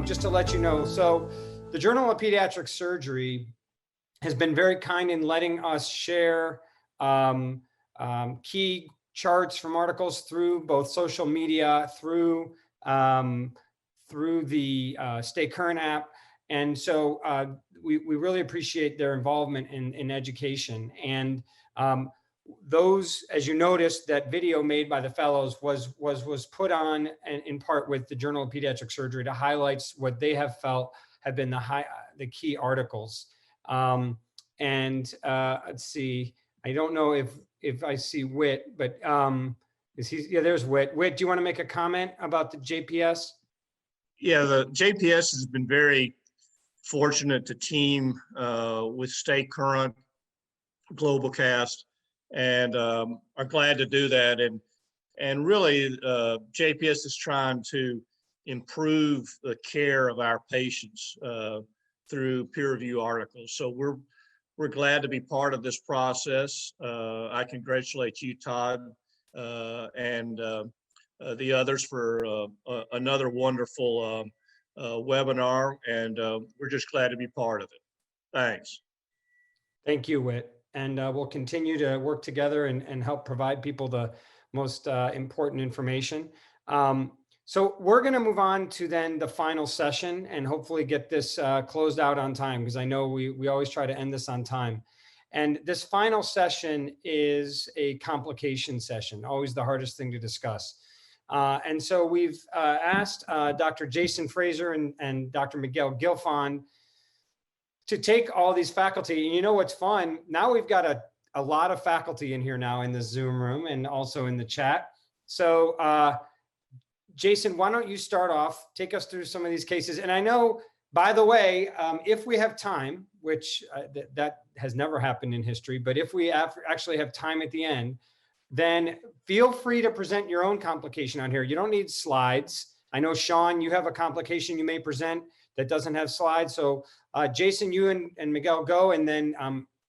just to let you know. So the Journal of Pediatric Surgery has been very kind in letting us share key charts from articles through both social media, through the Stay Current app. And so we really appreciate their involvement in education. And those, as you noticed, that video made by the fellows was put on in part with the Journal of Pediatric Surgery to highlight what they have felt have been the key articles. Let's see, I don't know if I see Whit, but is he? Yeah, there's Whit. Whit, do you want to make a comment about the JPS? Yeah, the JPS has been very fortunate to team with Stay Current, GlobalCast, and are glad to do that. And really, JPS is trying to improve the care of our patients through peer review articles. So we're glad to be part of this process. I congratulate you, Todd, and the others for another wonderful webinar, and we're just glad to be part of it. Thanks. Thank you, Whit. And we'll continue to work together and help provide people the most important information. So we're going to move on to then the final session and hopefully get this closed out on time, because I know we always try to end this on time. And this final session is a complication session, always the hardest thing to discuss. And so we've asked Dr. Jason Fraser and Dr. Miguel Guelfand to take all these faculty. And you know what's fun? Now we've got a lot of faculty in here now in the Zoom room and also in the chat. So Jason, why don't you start off, take us through some of these cases. And I know, by the way, if we have time, which that has never happened in history, but if we actually have time at the end, then feel free to present your own complication on here. You don't need slides. I know, Sean, you have a complication you may present that doesn't have slides. So Jason, you and Miguel go, and then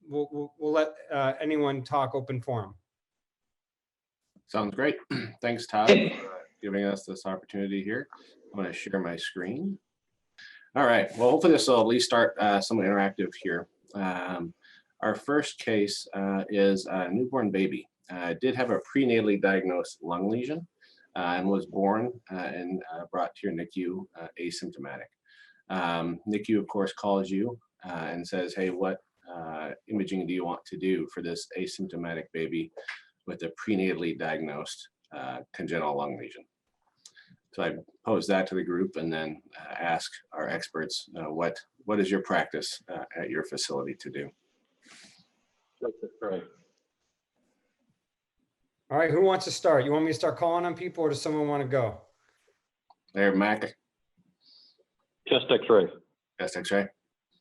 we'll let anyone talk open forum. Sounds great. Thanks, Todd, for giving us this opportunity here. I'm going to share my screen. All right. Well, hopefully this will at least start somewhat interactive here. Our first case is a newborn baby. Did have a prenatally diagnosed lung lesion and was born and brought to your NICU asymptomatic. NICU, of course, calls you and says, hey, what imaging do you want to do for this asymptomatic baby with a prenatally diagnosed congenital lung lesion? So I pose that to the group and then ask our experts, what is your practice at your facility to do? That's right. All right, who wants to start? You want me to start calling on people, or does someone want to go? There, Mac. Chest X-ray. Chest X-ray.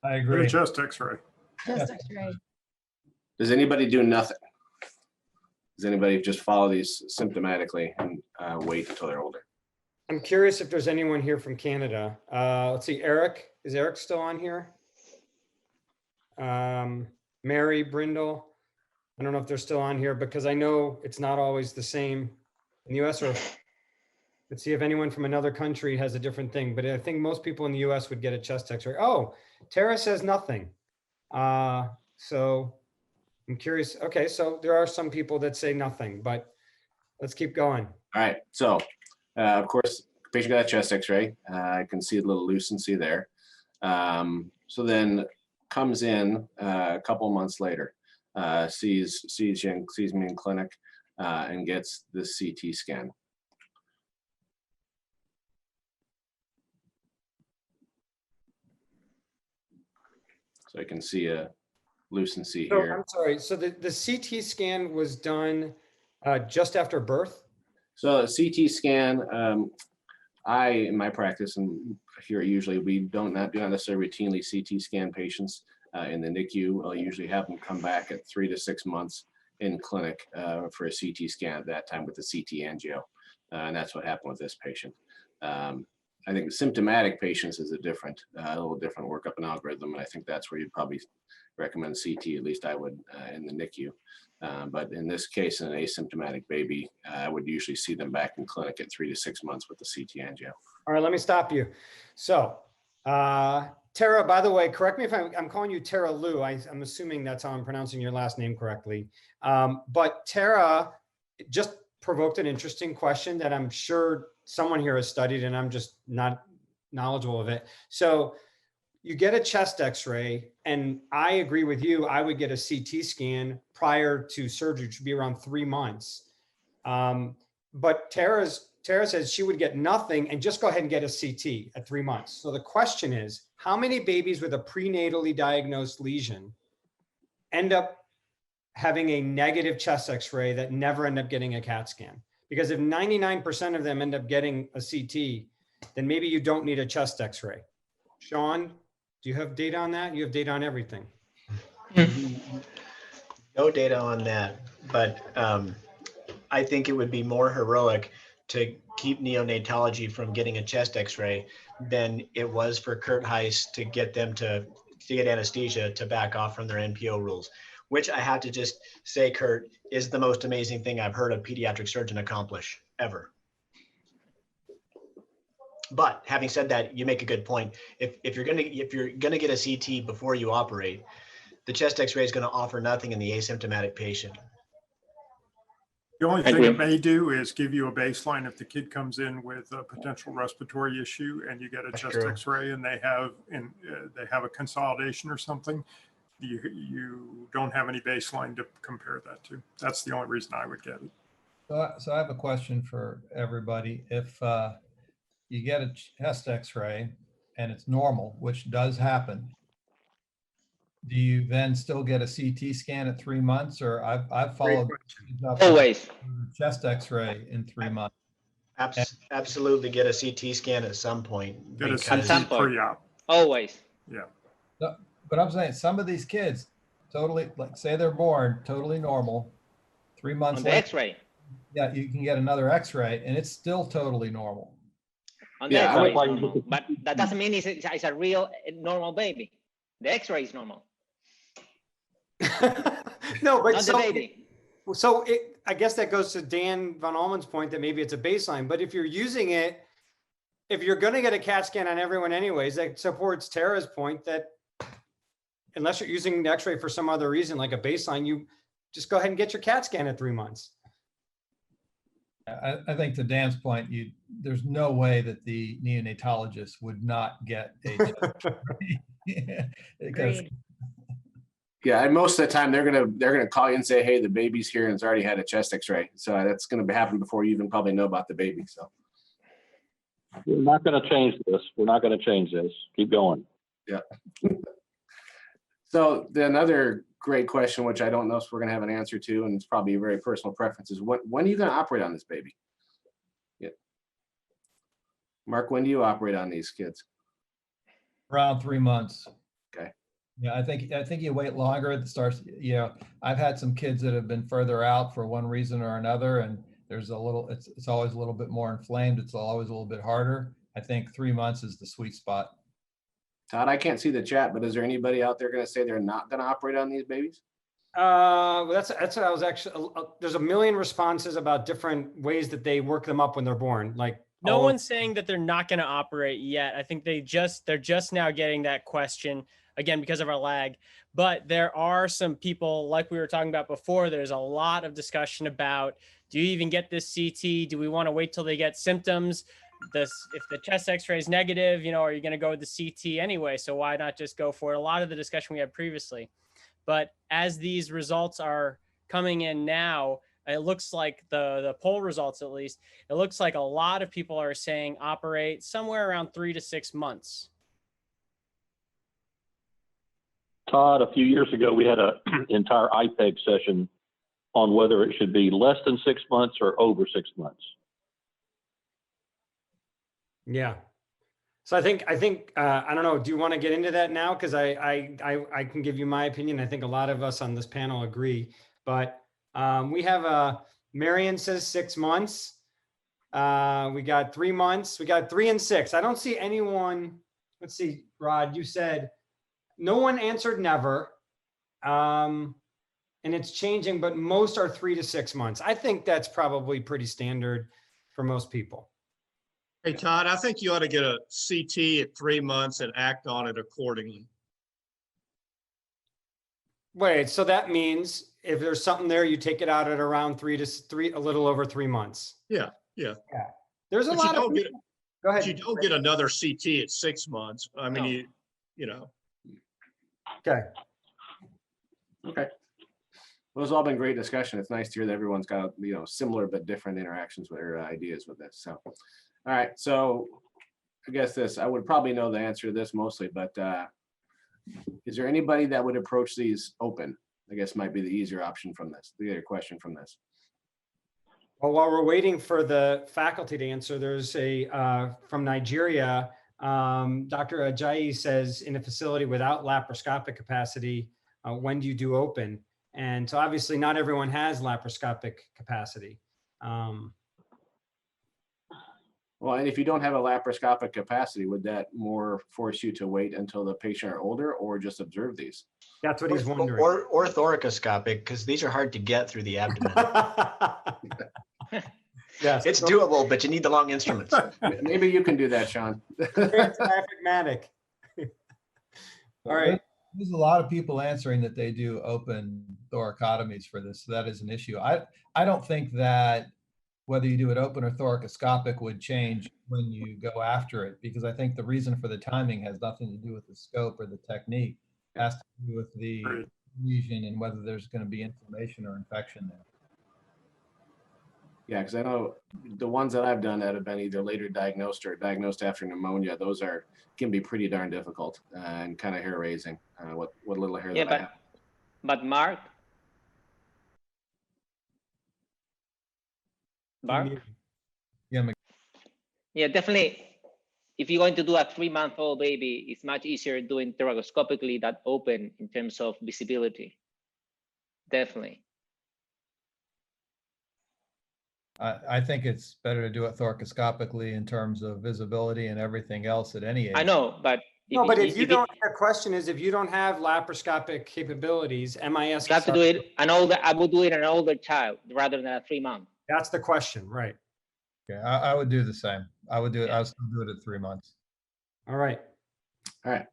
I agree. Chest X-ray. Chest X-ray. Does anybody do nothing? Does anybody just follow these symptomatically and wait until they're older? I'm curious if there's anyone here from Canada. Let's see, Eric. Is Eric still on here? Mary, Brindle. I don't know if they're still on here, because I know it's not always the same in the US, or let's see if anyone from another country has a different thing. But I think most people in the US would get a chest X-ray. Oh, Tara says nothing. So I'm curious. Okay, so there are some people that say nothing, but let's keep going. All right, so of course, patient got a chest X-ray. I can see a little lucency there. So then comes in a couple months later, sees me in clinic and gets the CT scan. So I can see a lucency here. I'm sorry. So the CT scan was done just after birth? So a CT scan, in my practice, and here usually we do not necessarily routinely CT scan patients in the NICU. I'll usually have them come back at 3 to 6 months in clinic for a CT scan at that time with the CT angio. And that's what happened with this patient. I think symptomatic patients is a little different workup and algorithm. And I think that's where you'd probably recommend CT, at least I would in the NICU. But in this case, in an asymptomatic baby, I would usually see them back in clinic at 3 to 6 months with the CT angio. All right, let me stop you. So, Tara, by the way, correct me if I'm calling you Tara Lou. I'm assuming that's how I'm pronouncing your last name correctly. But Tara just provoked an interesting question that I'm sure someone here has studied, and I'm just not knowledgeable of it. So you get a chest x-ray, and I agree with you. I would get a CT scan prior to surgery, which would be around 3 months. But Tara says she would get nothing and just go ahead and get a CT at 3 months. So the question is, how many babies with a prenatally diagnosed lesion end up having a negative chest x-ray that never end up getting a CAT scan? Because if 99% of them end up getting a CT, then maybe you don't need a chest x-ray. Sean, do you have data on that? You have data on everything. No data on that, but I think it would be more heroic to keep neonatology from getting a chest x-ray than it was for Kurt Heiss to get them to get anesthesia to back off from their NPO rules, which I have to just say, Kurt, is the most amazing thing I've heard a pediatric surgeon accomplish ever. But having said that, you make a good point. If you're gonna get a CT before you operate, the chest x-ray is going to offer nothing in the asymptomatic patient. The only thing it may do is give you a baseline if the kid comes in with a potential respiratory issue and you get a chest x-ray and they have a consolidation or something. You don't have any baseline to compare that to. That's the only reason I would get it. So I have a question for everybody. If you get a chest x-ray and it's normal, which does happen, do you then still get a CT scan at 3 months? Or I've followed Always chest x-ray in 3 months. Absolutely get a CT scan at some point. Get a because- CT pre-op. always. Yeah. But I'm saying some of these kids totally, like say they're born totally normal, 3 months On the later, X-ray. yeah, you can get another x-ray and it's still totally normal. On the Yeah, X-ray I- is normal. But that doesn't mean it's a real normal baby. The X-ray is normal, No, but not the baby. so I guess that goes to Dan von Allman's point that maybe it's a baseline, but if you're using it, if you're going to get a CAT scan on everyone anyways, that supports Tara's point that unless you're using the x-ray for some other reason, like a baseline, you just go ahead and get your CAT scan at 3 months. I think to Dan's point, there's no way that the neonatologist would not get a chest x-ray. Because Yeah, and most of the time they're gonna call you and say, "Hey, the baby's here and it's already had a chest X-ray." So that's gonna happen before you even probably know about the baby. So We're not going to change this. We're not going to change this. Keep going. yeah. So another great question, which I don't know if we're gonna have an answer to, and it's probably a very personal preference, is when are you gonna operate on this baby? Yeah. Mark, when do you operate on these kids? around 3 months. Okay. Yeah, I think you wait longer. It starts, I've had some kids that have been further out for one reason or another, and there's it's always a little bit more inflamed. It's always a little bit harder. I think 3 months is the sweet spot. Todd, I can't see the chat, but is there anybody out there gonna say they're not gonna operate on these babies? Well, that's what I was actually, there's a million responses about different ways that they work them up when they're born. Like No one's saying that they're not going to operate yet. I think they're just now getting that question again because of our lag. But there are some people, like we were talking about before, there's a lot of discussion about, do you even get this CT? Do we want to wait till they get symptoms? If the chest x-ray is negative, are you going to go with the CT anyway? So why not just go for it? A lot of the discussion we had previously. But as these results are coming in now, it looks like the poll results, at least, it looks like a lot of people are saying operate somewhere around 3 to 6 months. Todd, a few years ago, we had an entire IPEG session on whether it should be less than 6 months or over 6 months. Yeah. So I think I don't know. Do you want to get into that now? Because I can give you my opinion. I think a lot of us on this panel agree. But we have Marion says 6 months. We got 3 months. We got 3 and 6. I don't see anyone. Let's see, Rod, you said no one answered never. And it's changing, but most are 3 to 6 months. I think that's probably pretty standard for most people. Hey, Todd, I think you ought to get a CT at 3 months and act on it accordingly. Wait, so that means if there's something there, you take it out at around a little over 3 months. Yeah. There's a But lot of Go ahead. But you don't get another CT at 6 months. I mean, No. you know. Okay. Okay. Well, it's all been great discussion. It's nice to hear that everyone's got, similar but different interactions with their ideas with this. So, all right. So I guess I would probably know the answer to this mostly, but is there anybody that would approach these open? I guess might be the easier option from this, the other question from this. Well, while we're waiting for the faculty to answer, there's from Nigeria, Dr. Ajayi says, in a facility without laparoscopic capacity, when do you do open? And so obviously not everyone has laparoscopic capacity. Well, and if you don't have a laparoscopic capacity, would that more force you to wait until the patient are older or just observe these? That's what he's wondering. Or thoracoscopic, because these are hard to get through the abdomen. Yes. It's doable, but you need the long instruments. Maybe you can do that, Sean. Diaphragmatic. All right. There's a lot of people answering that they do open thoracotomies for this. So that is an issue. I don't think that whether you do it open or thoracoscopic would change when you go after it, because I think the reason for the timing has nothing to do with the scope or the technique. It has to do with the lesion and whether there's going to be inflammation or infection there. Yeah, because I know the ones that I've done that have been either later diagnosed or diagnosed after pneumonia, those can be pretty darn difficult and kind of hair raising. What little hair that I have. But Mark, yeah, definitely. If you're going to do a 3-month-old baby, it's much easier doing thoracoscopically than open in terms of visibility. Definitely. I think it's better to do it thoracoscopically in terms of visibility and everything else at any age. I know, but the question is, if you don't have laparoscopic capabilities, MIS. You have to do it I would do it in an older child rather than a 3-month. That's the question, right? Yeah, I would do the same. I would do it. I would still do it at 3 months. All right. All right.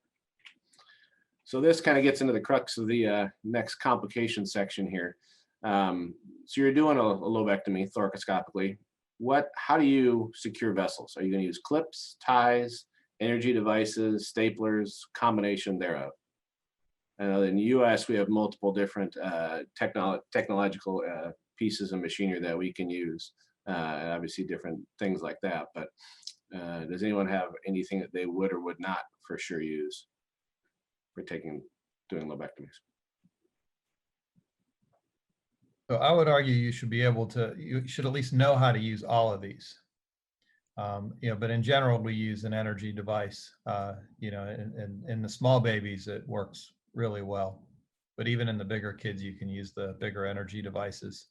So this kind of gets into the crux of the next complication section here. So you're doing a lobectomy thoracoscopically. How do you secure vessels? Are you going to use clips, ties, energy devices, staplers, combination thereof? I know in the US, we have multiple different technological pieces of machinery that we can use, and obviously different things like that. But does anyone have anything that they would or would not for sure use for doing lobectomies? So I would argue you should at least know how to use all of these. But in general, we use an energy device. In the small babies, it works really well. But even in the bigger kids, you can use the bigger energy devices.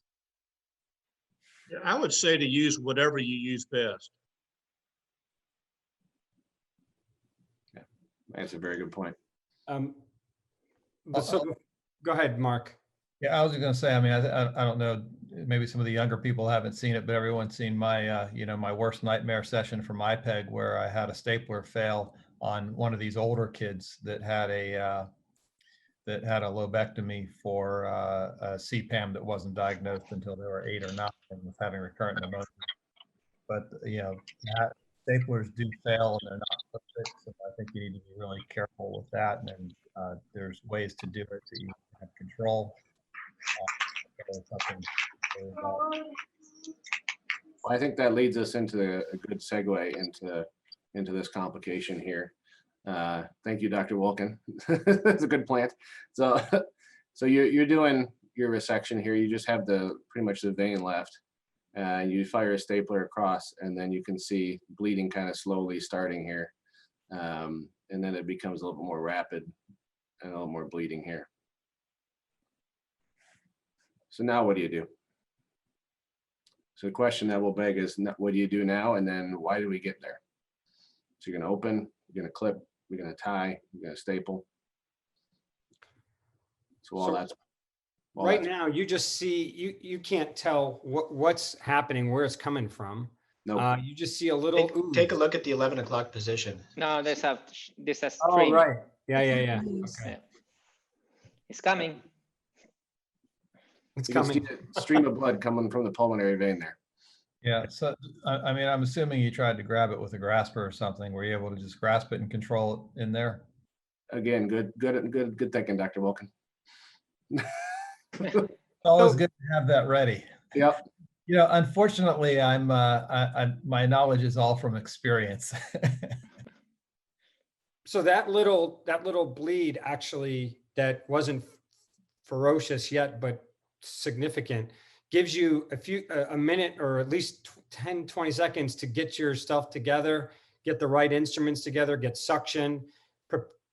Yeah, I would say to use whatever you use best. Yeah, that's a very good point. So go ahead, Mark. Yeah, I was going to say, I don't know, maybe some of the younger people haven't seen it, but everyone's seen my, my worst nightmare session from IPEG, where I had a stapler fail on one of these older kids that had a lobectomy for a CPAM that wasn't diagnosed until they were 8 or 9 and was having recurrent pneumonia. But, staplers do fail and they're not perfect, so I think you need to be really careful with that. And there's ways to do it that you have control. Well, I think that leads us into a good segue into this complication here. Thank you, Dr. Wilkin. That's a good plant. So you're doing your resection here. You just have pretty much the vein left. You fire a stapler across, and then you can see bleeding kind of slowly starting here, and then it becomes a little bit more rapid and a little more bleeding here. So now what do you do? So the question that will beg is, what do you do now? And then why do we get there? So you're going to open, you're going to clip, you're going to tie, you're going to staple. So all So that's right now, you just see, you can't tell what's happening, where it's coming from. Nope. You just see a little Take a ooze. look at the 11 o'clock position. No, this a Oh, stream. right. Yeah. Okay. Yeah. It's coming. It's you can coming. see a stream of blood coming from the pulmonary vein there. Yeah, so I mean, I'm assuming you tried to grab it with a grasper or something. Were you able to just grasp it and control it in there? Again, good thinking, Dr. Wilkin. Always good to have that ready. Yep. You know, unfortunately, my knowledge is all from experience. So that little bleed actually, that wasn't ferocious yet, but significant, gives you a minute or at least 10, 20 seconds to get your stuff together, get the right instruments together, get suction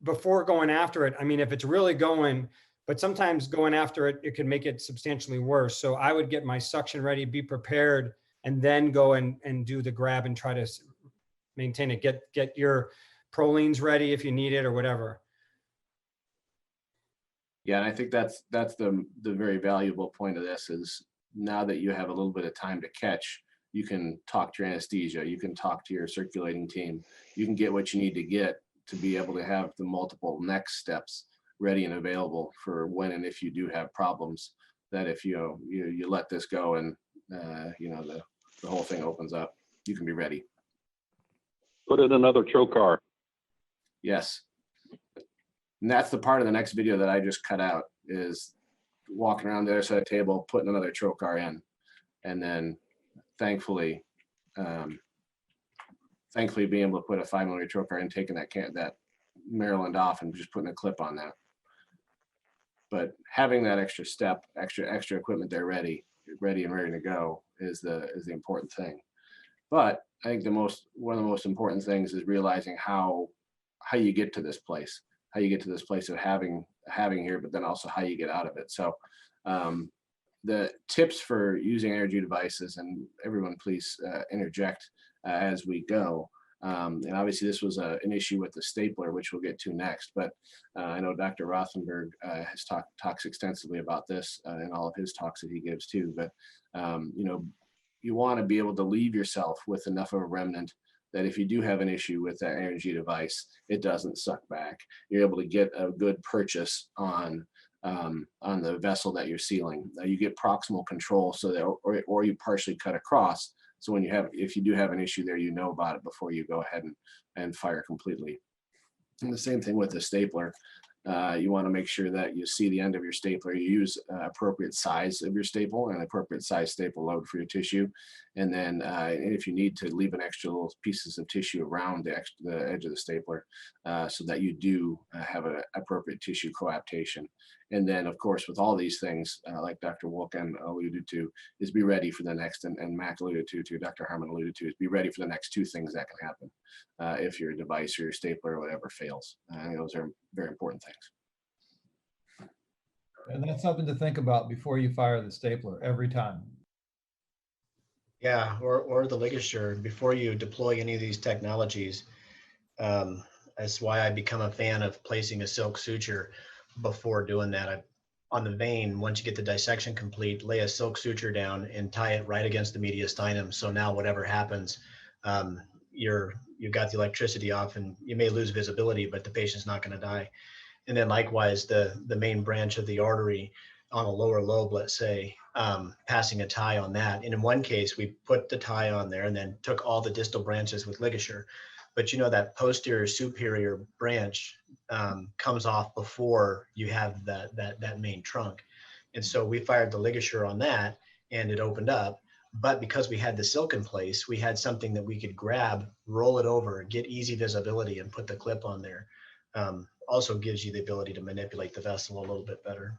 before going after it. I mean, if it's really going, but sometimes going after it, it could make it substantially worse. So I would get my suction ready, be prepared, and then go and do the grab and try to maintain it. Get your prolines ready if you need it or whatever. Yeah, and I think that's the very valuable point of this is now that you have a little bit of time to catch, you can talk to your anesthesia, you can talk to your circulating team, you can get what you need to get to be able to have the multiple next steps ready and available for when and if you do have problems, that if you let this go and the whole thing opens up, you can be ready. Put in another trocar. Yes. And that's the part of the next video that I just cut out, is walking around the other side of the table, putting another trocar in. And then thankfully being able to put a 5mm trocar in, taking that Maryland off and just putting a clip on that. But having that extra step, extra equipment there ready and ready to go is the important thing. But I think one of the most important things is realizing how you get to this place, of having here, but then also how you get out of it. So the tips for using energy devices, and everyone please interject as we go. And obviously this was an issue with the stapler, which we'll get to next, but I know Dr. Rothenberg has talks extensively about this in all of his talks that he gives too. But you want to be able to leave yourself with enough of a remnant that if you do have an issue with that energy device, it doesn't suck back. You're able to get a good purchase on the vessel that you're sealing. You get proximal control, so that, or you partially cut across. So if you do have an issue there, you know about it before you go ahead and fire completely. And the same thing with the stapler. You want to make sure that you see the end of your stapler. You use appropriate size of your staple and appropriate size staple load for your tissue. And then if you need to, leave an extra little pieces of tissue around the edge of the stapler so that you do have an appropriate tissue coaptation. And then, of course, with all these things, like Dr. Wilkin alluded to, is be ready for the next, and Mac alluded to, Dr. Harmon alluded to, is be ready for the next two things that can happen if your device or your stapler or whatever fails. Those are very important things. And that's something to think about before you fire the stapler every time. Yeah, or the ligature before you deploy any of these technologies. That's why I become a fan of placing a silk suture before doing that. On the vein, once you get the dissection complete, lay a silk suture down and tie it right against the mediastinum. So now whatever happens, you've got the electricity off, and you may lose visibility, but the patient's not going to die. And then likewise, the main branch of the artery on a lower lobe, let's say, passing a tie on that. And in one case, we put the tie on there and then took all the distal branches with ligature. But that posterior superior branch comes off before you have that main trunk. And so we fired the ligature on that and it opened up. But because we had the silk in place, we had something that we could grab, roll it over, get easy visibility, and put the clip on there. Also gives you the ability to manipulate the vessel a little bit better.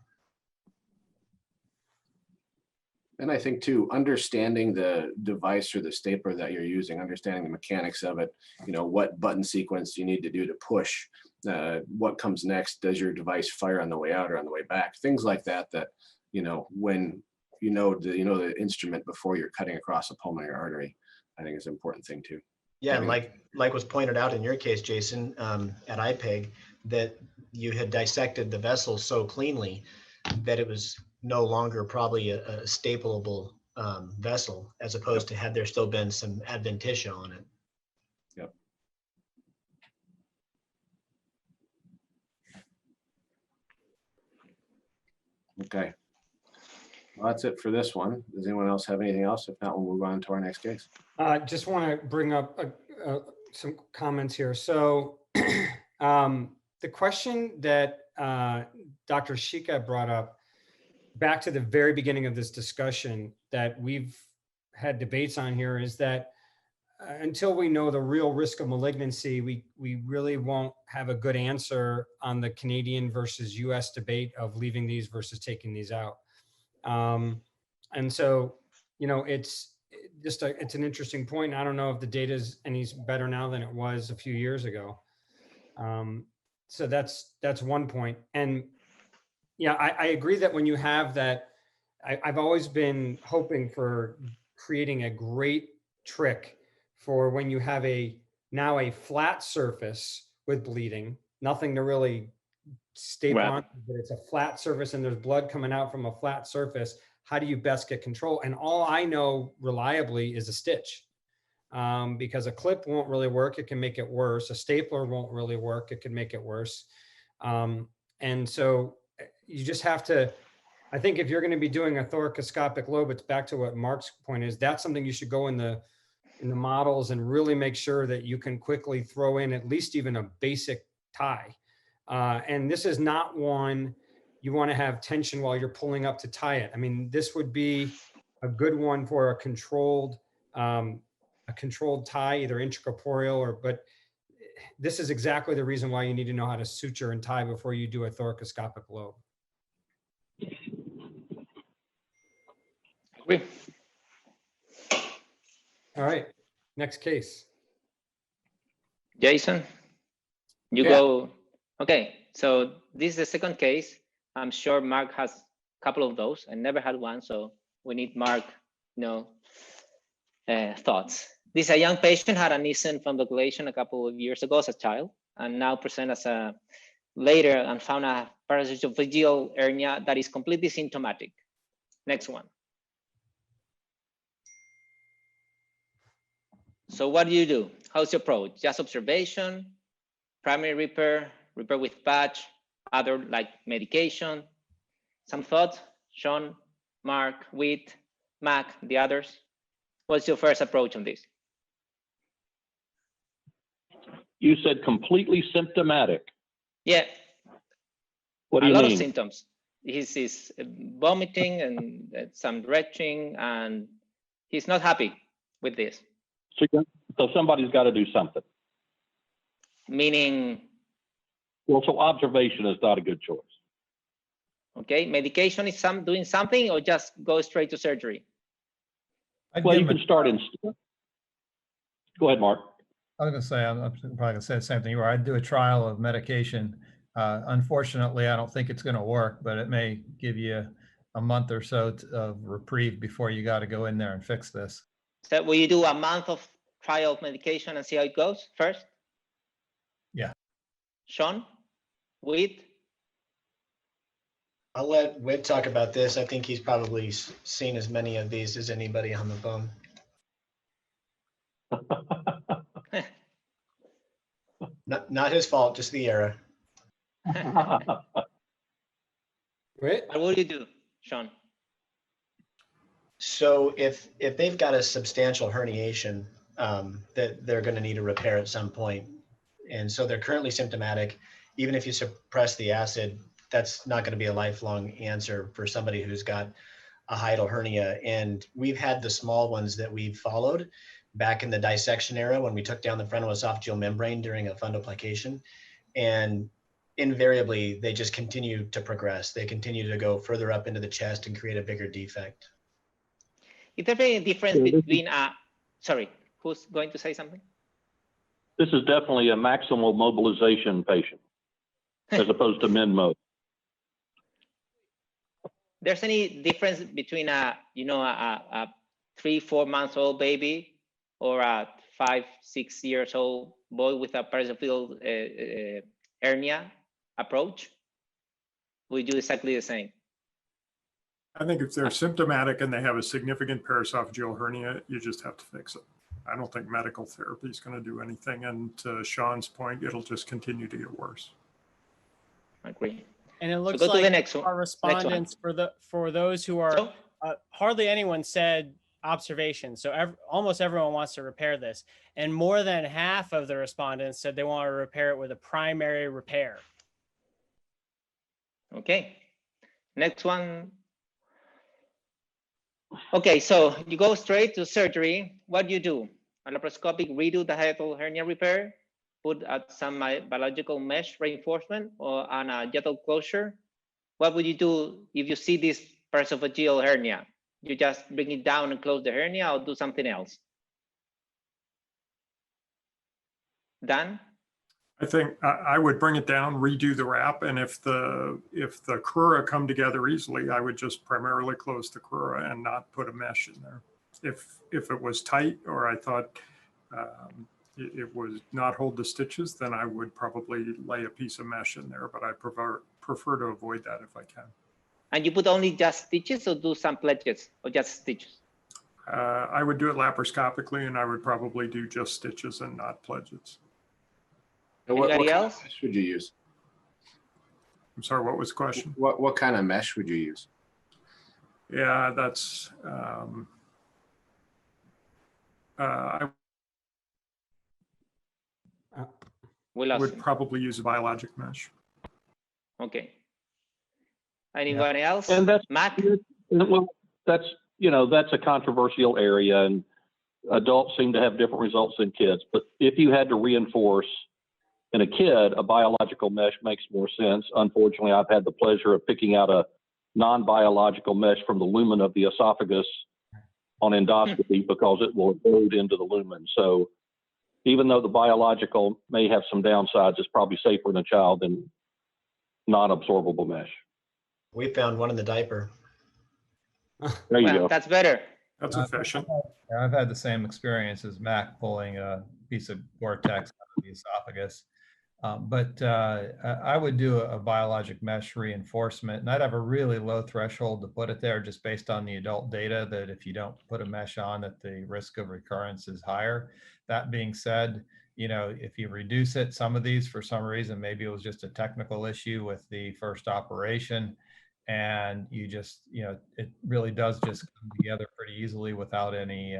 And I think too, understanding the device or the stapler that you're using, understanding the mechanics of it, what button sequence you need to do to push, what comes next, does your device fire on the way out or on the way back, things like that, when you know the instrument before you're cutting across a pulmonary artery. I think is an important thing too. Yeah, and like was pointed out in your case, Jason, at IPEG, that you had dissected the vessel so cleanly that it was no longer probably a stapleable vessel, as opposed to had there still been some adventitia on it. Yep. Okay. Well, that's it for this one. Does anyone else have anything else? If not, we'll move on to our next case. Just want to bring up some comments here. So the question that Dr. Shika brought up back to the very beginning of this discussion that we've had debates on here is that until we know the real risk of malignancy, we really won't have a good answer on the Canadian versus US debate of leaving these versus taking these out. And so, you know, it's an interesting point. I don't know if the data is any better now than it was a few years ago. So that's one point. And yeah, I agree that when you have that, I've always been hoping for creating a great trick for when you have now a flat surface with bleeding, nothing to really staple on, but it's a flat surface and there's blood coming out from a flat surface. How do you best get control? And all I know reliably is a stitch, because a clip won't really work. It can make it worse. A stapler won't really work. It can make it worse. And so you just have to, I think if you're going to be doing a thoracoscopic lobe, it's back to what Mark's point is. That's something you should go in the models and really make sure that you can quickly throw in at least even a basic tie. And this is not one you want to have tension while you're pulling up to tie it. I mean, this would be a good one for a controlled tie, either intracorporeal but this is exactly the reason why you need to know how to suture and tie before you do a thoracoscopic lobe. Agree. All right, next case. Jason, you go. Okay, so this is the second case. I'm sure Mark has a couple of those. I never had one, so we need Mark, thoughts. This a young patient had a nascent fundoculation a couple of years ago as a child, and now present as a later and found a parasesophageal hernia that is completely symptomatic. Next one. So what do you do? How's your approach? Just observation, primary repair with patch, other like medication. Some thoughts, Sean, Mark, Whit, Mac, the others. What's your first approach on this? You said completely symptomatic. Yeah. What do you mean? A lot of symptoms. He's vomiting and some retching, and he's not happy with this. So somebody's got to do something. Meaning? Well, so observation is not a good choice. Okay, medication is doing something, or just go straight to surgery? Well, you can start in. Go ahead, Mark. I was going to say, I'm probably going to say the same thing. Where I'd do a trial of medication. Unfortunately, I don't think it's going to work, but it may give you a month or so of reprieve before you got to go in there and fix this. So will you do a month of trial of medication and see how it goes first? Yeah. Sean, Whit? I'll let Whit talk about this. I think he's probably seen as many of these as anybody on the phone. Not his fault, just the era. Whit? What will you do, Sean? So if they've got a substantial herniation that they're going to need a repair at some point, and so they're currently symptomatic, even if you suppress the acid, that's not going to be a lifelong answer for somebody who's got a hiatal hernia. And we've had the small ones that we've followed back in the dissection era when we took down the frontal esophageal membrane during a fundoplication. And invariably, they just continue to progress. They continue to go further up into the chest and create a bigger defect. Is there any difference between sorry, who's going to say something? This is definitely a maximal mobilization patient as opposed to min mode. there's any difference between a 3-4 months old baby or a 5-6 years old boy with a esophageal hernia approach? We do exactly the same. I think if they're symptomatic and they have a significant paraesophageal hernia, you just have to fix it. I don't think medical therapy is going to do anything. And to Sean's point, it'll just continue to get worse. I agree. And it looks go to the like next one. our respondents for those who are So, hardly anyone said observation. So almost everyone wants to repair this, and more than half of the respondents said they want to repair it with a primary repair. okay, next one. Okay, so you go straight to surgery. What do you do? A laparoscopic redo the hiatal hernia repair, put some biological mesh reinforcement or on a juttal closure. What would you do if you see this esophageal hernia? You just bring it down and close the hernia, or do something else? Dan? I think I would bring it down, redo the wrap, and if the crura come together easily, I would just primarily close the crura and not put a mesh in there. If it was tight or I thought it would not hold the stitches, then I would probably lay a piece of mesh in there, but I prefer to avoid that if I can. And you put only just stitches or do some pledges or just stitches? I would do it laparoscopically, and I would probably do just stitches and not pledges. What Anybody kind of else? mesh would you use? I'm sorry, what was the question? What kind of mesh would you use? Yeah, that's, I We lost would him. probably use a biologic mesh. Okay. Anybody else? And that's Matt? well, that's a controversial area, and adults seem to have different results than kids. But if you had to reinforce in a kid, a biological mesh makes more sense. Unfortunately, I've had the pleasure of picking out a non-biological mesh from the lumen of the esophagus on endoscopy because it will erode into the lumen. So even though the biological may have some downsides, it's probably safer in a child than non-absorbable mesh. We found one in the diaper. There you Well, go. that's better. That's efficient. I've had the same experience as Mac pulling a piece of Gore-Tex out of the esophagus. But I would do a biologic mesh reinforcement, and I'd have a really low threshold to put it there just based on the adult data that if you don't put a mesh on, that the risk of recurrence is higher. That being said, if you reduce it, some of these for some reason, maybe it was just a technical issue with the first operation, and you just, it really does just come together pretty easily without any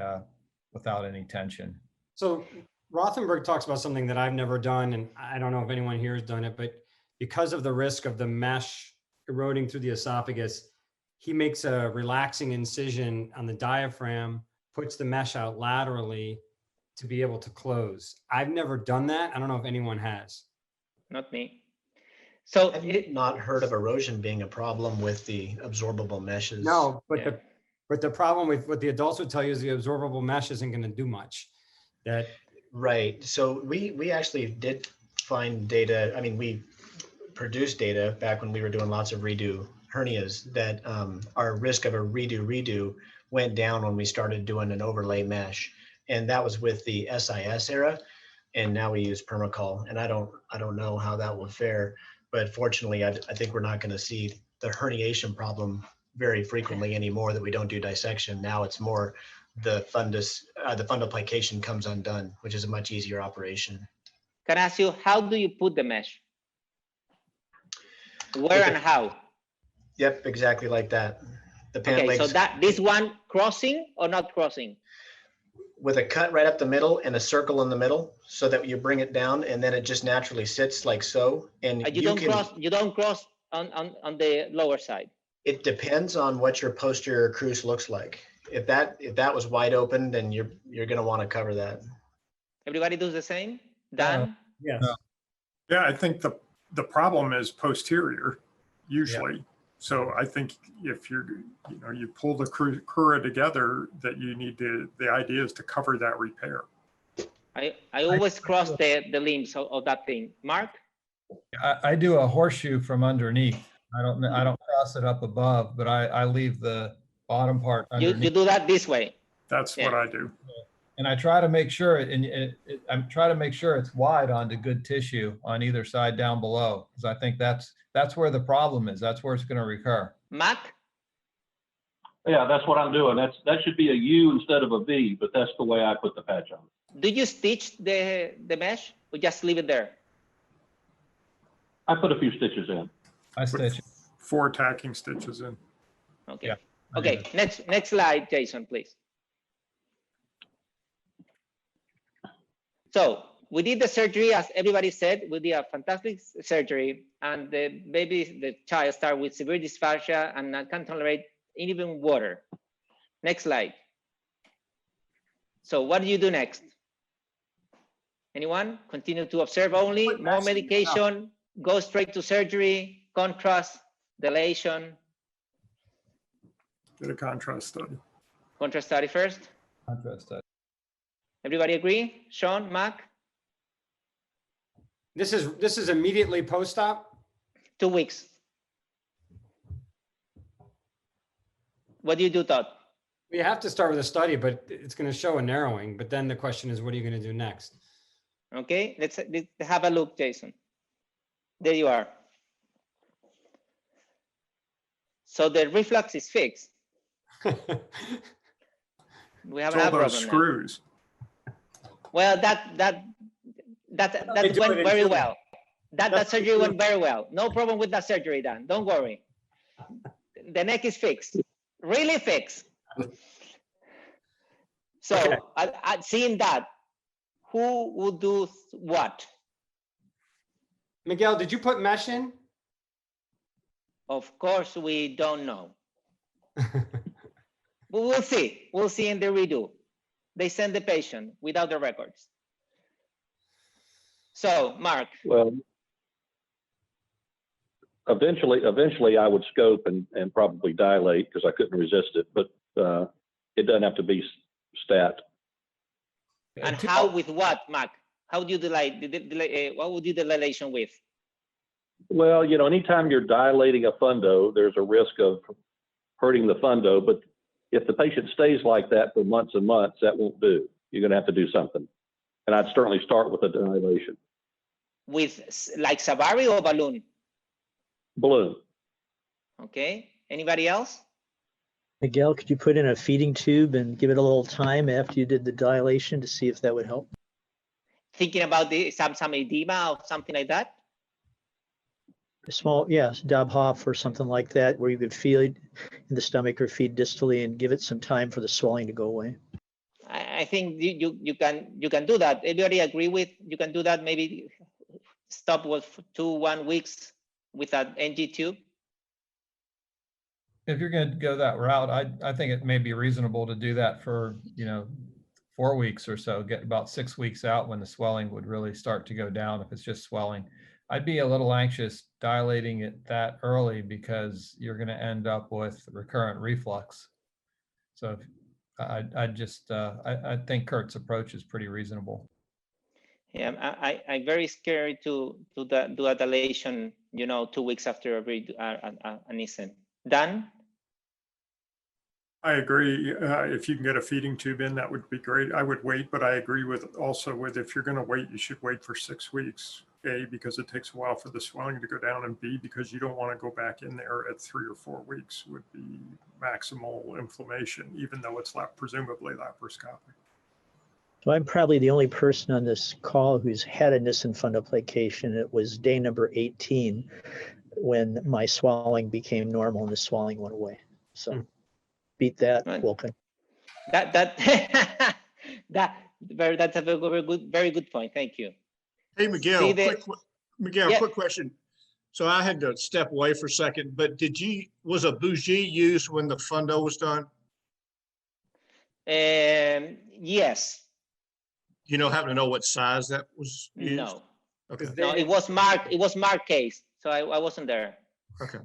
tension. So Rothenberg talks about something that I've never done, and I don't know if anyone here has done it, but because of the risk of the mesh eroding through the esophagus, he makes a relaxing incision on the diaphragm, puts the mesh out laterally to be able to close. I've never done that. I don't know if anyone has. Not me. So Have you not heard of erosion being a problem with the absorbable meshes? No, but Yeah. the problem with what the adults would tell you is the absorbable mesh isn't going to do much. Right. So we actually did find data. I mean, we produced data back when we were doing lots of redo hernias that our risk of a redo went down when we started doing an overlay mesh. And that was with the SIS era. And now we use Permacol. And I don't know how that will fare. But fortunately, I think we're not going to see the herniation problem very frequently anymore that we don't do dissection. Now it's more the fundus, the fundoplication comes undone, which is a much easier operation. can I ask you, how do you put the mesh? Where and how? Yep, exactly like that. The pant Okay, so legs this one crossing or not crossing? with a cut right up the middle and a circle in the middle so that you bring it down and then it just naturally sits like so. And You don't cross on the lower side. It depends on what your posterior cruce looks like. If that was wide open, then you're going to want to cover that. Everybody does the same? Dan? Yes. Yeah, I think the problem is posterior usually. So I think if you pull the crura together, that the idea is to cover that repair. I always cross the limbs of that thing. Mark? I do a horseshoe from underneath I don't cross it up above, but I leave the bottom part You underneath. do that this way. That's what I do. And I try to make sure I'm trying to make sure it's wide onto good tissue on either side down below, because I think that's where the problem is. That's where it's going to recur. Mac? Yeah, that's what I'm doing. That should be a U instead of a V, but that's the way I put the patch on. Do you stitch the mesh or just leave it there? I put a few stitches in. I stitch it. 4 tacking stitches in. Okay. Yeah, I Okay. do. Next slide, Jason, please. So we did the surgery, as everybody said. We did a fantastic surgery, and the child started with severe dysphagia and can't tolerate even water. Next slide. So what do you do next? Anyone? Continue to observe only, more medication, go straight to surgery, contrast, dilation. Did a contrast study. Contrast study first. Contrast study. Everybody agree? Sean, Mac? This is immediately post-op? 2 weeks. What do you do, Todd? We have to start with a study, but it's going to show a narrowing. But then the question is, what are you going to do next? Okay, let's have a look, Jason. There you are. So the reflux is fixed. We have It's all another those problem now. screws. Well, that went very well. That surgery went very well. No problem with that surgery, Dan. Don't worry. The neck is fixed, really fixed. So, Okay. seeing that, who would do what? Miguel, did you put mesh in? Of course, we don't know. But we'll see. We'll see in the redo. They send the patient without the records. So, Mark. Well, eventually I would scope and probably dilate because I couldn't resist it, but it doesn't have to be stat. And how, with what, Mark? How do you dilate? What would you dilation with? Well, anytime you're dilating a fundo, there's a risk of hurting the fundo, but if the patient stays like that for months and months, that won't do. You're going to have to do something. And I'd certainly start with a dilation. With like Savary or balloon? Balloon. Okay. Anybody else? Miguel, could you put in a feeding tube and give it a little time after you did the dilation to see if that would help? Thinking about some edema or something like that? A small, yes, Dabhoff or something like that, where you could feed in the stomach or feed distally and give it some time for the swelling to go away. I think you can do that. Everybody agree with you can do that? Maybe stop with 1 weeks with that NG tube. If you're going to go that route, I think it may be reasonable to do that for 4 weeks or so. Get about 6 weeks out when the swelling would really start to go down. If it's just swelling, I'd be a little anxious dilating it that early because you're going to end up with recurrent reflux. So I think Kurt's approach is pretty reasonable. Yeah, I'm very scared to do a dilation, 2 weeks after an ISEN. Dan? I agree. If you can get a feeding tube in, that would be great. I would wait, but I agree with if you're going to wait, you should wait for 6 weeks. A, because it takes a while for the swelling to go down, and B, because you don't want to go back in there at 3 or 4 weeks would be maximal inflammation, even though it's presumably laparoscopic. So I'm probably the only person on this call who's had a Nissen fundoplication. It was day number 18 when my swelling became normal and the swelling went away. So beat that, Right. Wilkin. That's a very good point. Thank you. Hey, Miguel, Yeah. quick question. So I had to step away for a second, but was a bougie used when the fundo was done? Yes. Happen to know what size that was used? No. Okay. No, it was Mark case, so I wasn't there. Okay.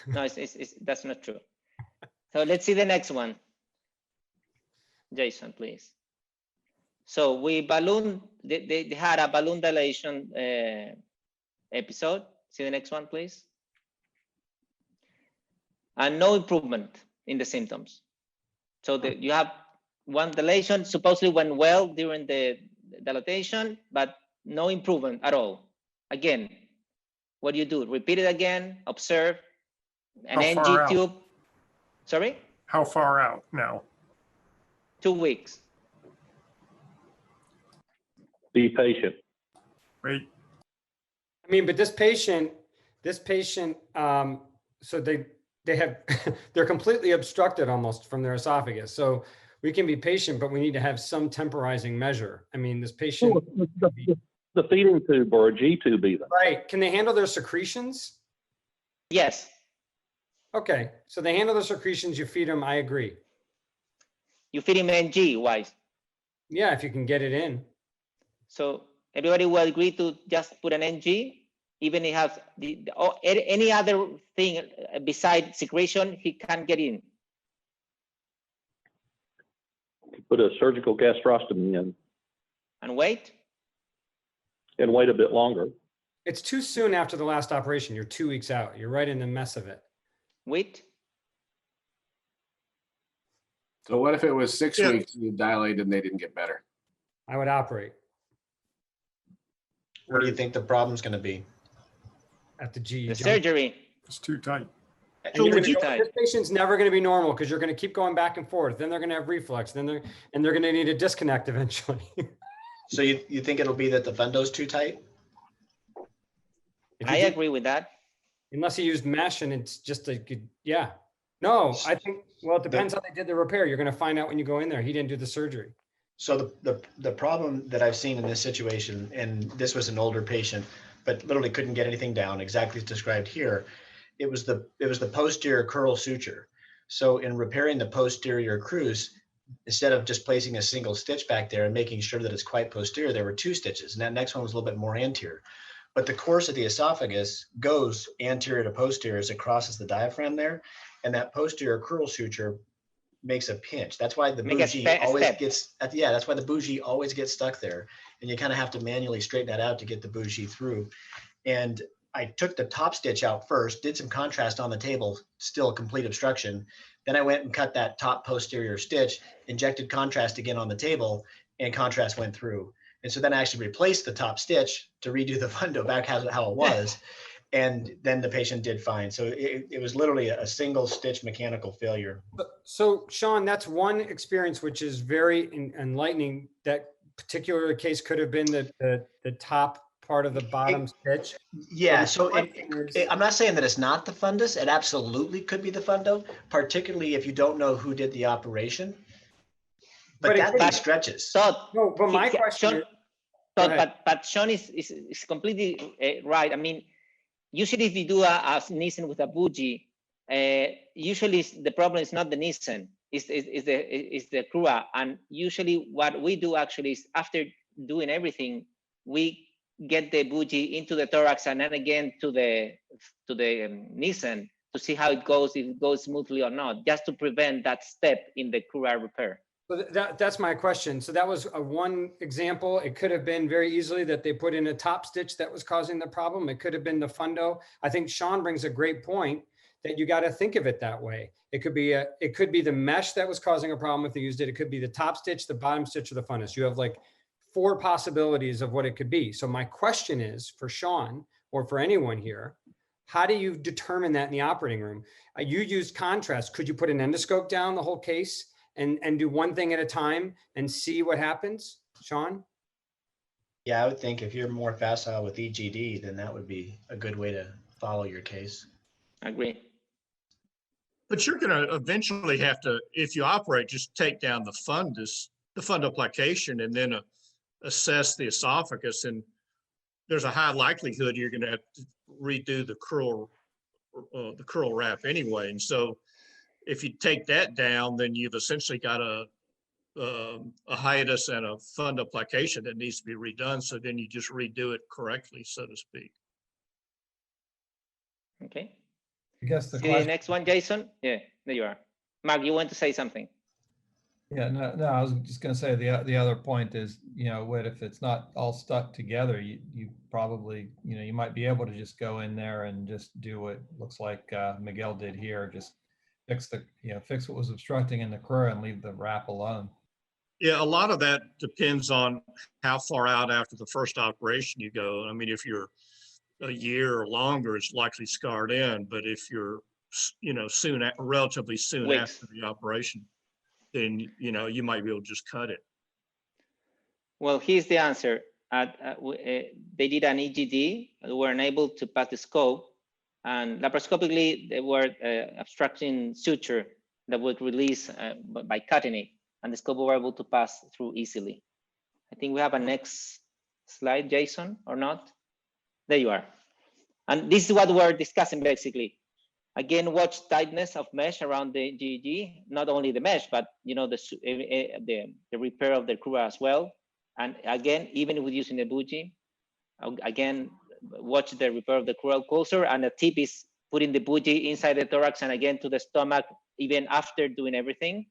No, that's not true. So let's see the next one. Jason, please. So they had a balloon dilation episode. See the next one, please. and no improvement in the symptoms. So you have one dilation supposedly went well during the dilatation, but no improvement at all. Again, what do you do? Repeat it again, observe, an How far NG out? tube. Sorry? How far out now? 2 weeks. Be patient. Wait, I mean, but this patient, so they have, they're completely obstructed almost from their esophagus. So we can be patient, but we need to have some temporizing measure. I mean, this patient, The feeding tube or a G tube even. right? Can they handle their secretions? Yes, Okay, so they handle the secretions, you feed them, I agree. you feed him NG, wise. Yeah, if you can get it in. So everybody will agree to just put an NG, even if he has any other thing besides secretion, he can't get in. Put a surgical gastrostomy in And wait. and wait a bit longer. It's too soon after the last operation. You're 2 weeks out. You're right in the mess of it. Wait. So what if it was 6 Yeah. weeks and you dilated and they didn't get better? I would operate Where do you think the problem's going to be? at the GE. The junction. surgery. it's too tight. And So you would can you- decide. This patient's never going to be normal because you're going to keep going back and forth. Then they're going to have reflux. Then they're going to need a disconnect eventually. So you think it'll be that the fundo's too tight? If you I did- agree with that. Unless he used mesh and it's just a good, yeah. No, I think, well, it depends how they did the repair. You're going to find out when you go in there. He didn't do the surgery. So the problem that I've seen in this situation, and this was an older patient, but literally couldn't get anything down, exactly as described here. It was the posterior crural suture. So in repairing the posterior crus, instead of just placing a single stitch back there and making sure that it's quite posterior, there were 2 stitches, and that next one was a little bit more anterior. But the course of the esophagus goes anterior to posterior as it crosses the diaphragm there, and that posterior crural suture makes a pinch. That's why the Make a bougie step- a always step. gets, yeah, that's why the bougie always gets stuck there. And you kind of have to manually straighten that out to get the bougie through. And I took the top stitch out first, did some contrast on the table, still a complete obstruction. Then I went and cut that top posterior stitch, injected contrast again on the table, and contrast went through. And so then I actually replaced the top stitch to redo the fundo back how it was. And then the patient did fine. So it was literally a single stitch mechanical failure. So Sean, that's one experience which is very enlightening. That particular case could have been the top part of the bottom stitch. Yeah, the so question is- I'm not saying that it's not the fundus. It absolutely could be the fundo, particularly if you don't know who did the operation. But But it that could- thing stretches. So, No, but my He- question Sean- is, go ahead. but Sean is completely right. I mean, usually if you do a Nissen with a bougie, usually the problem is not the Nissen, is the crural. And usually what we do actually is after doing everything, we get the bougie into the thorax and then again to the Nissen to see how it goes, if it goes smoothly or not, just to prevent that step in the crural repair. So that's my question. So that was a one example. It could have been very easily that they put in a top stitch that was causing the problem. It could have been the fundo. I think Sean brings a great point that you got to think of it that way. It could be the mesh that was causing a problem if they used it. It could be the top stitch, the bottom stitch, or the fundus. You have like 4 possibilities of what it could be. So my question is for Sean or for anyone here, how do you determine that in the operating room? You used contrast. Could you put an endoscope down the whole case and do one thing at a time and see what happens, Sean? Yeah, I would think if you're more facile with EGD, then that would be a good way to follow your case. Agree. But you're going to eventually have to, if you operate, just take down the fundus, the fundoplication, and then assess the esophagus. And there's a high likelihood you're going to have to redo the crural wrap anyway. And so if you take that down, then you've essentially got a hiatus and a fundoplication that needs to be redone. So then you just redo it correctly, so to speak. Okay. I guess the See the question, next one, Jason? Yeah, there you are. Mark, you want to say something? yeah, no, I was just gonna say the other point is, what if it's not all stuck together, you probably, you might be able to just go in there and just do what looks like Miguel did here, just fix what was obstructing in the crura and leave the wrap alone. Yeah, a lot of that depends on how far out after the first operation you go. I mean, if you're a year or longer, it's likely scarred in. But if you're, relatively soon Weeks. after the operation, then, you might be able to just cut it. Well, here's the answer. They did an EGD, they were unable to pass the scope, and laparoscopically, they were obstructing suture that would release by cutting it, and the scope were able to pass through easily. I think we have a next slide, Jason, or not? There you are. And this is what we're discussing basically. Again, watch tightness of mesh around the GEG, not only the mesh, but the repair of the crura as well. And again, even with using the bougie, again, watch the repair of the crural closer. And the tip is putting the bougie inside the thorax and again to the stomach, even after doing everything.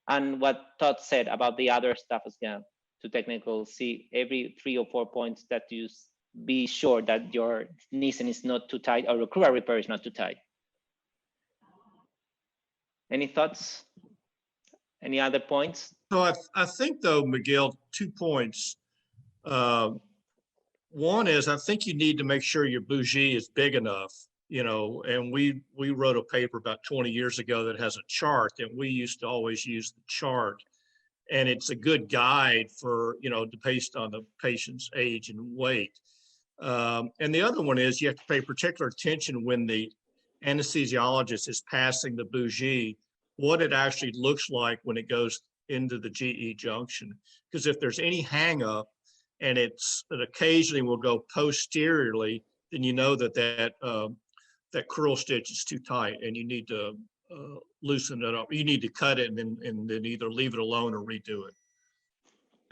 And what Todd said about the other stuff as well, to technical, see every 3 or 4 points that you be sure that your Nissen is not too tight or your crural repair is not too tight. Any thoughts? Any other points? So I think though, Miguel, 2 points. One is I think you need to make sure your bougie is big enough, and we wrote a paper about 20 years ago that has a chart, and we used to always use the chart. And it's a good guide for, based on the patient's age and weight. And the other one is you have to pay particular attention when the anesthesiologist is passing the bougie, what it actually looks like when it goes into the GE junction. Because if there's any hang up and it occasionally will go posteriorly, then you know that crural stitch is too tight and you need to loosen it up. You need to cut it and then either leave it alone or redo it.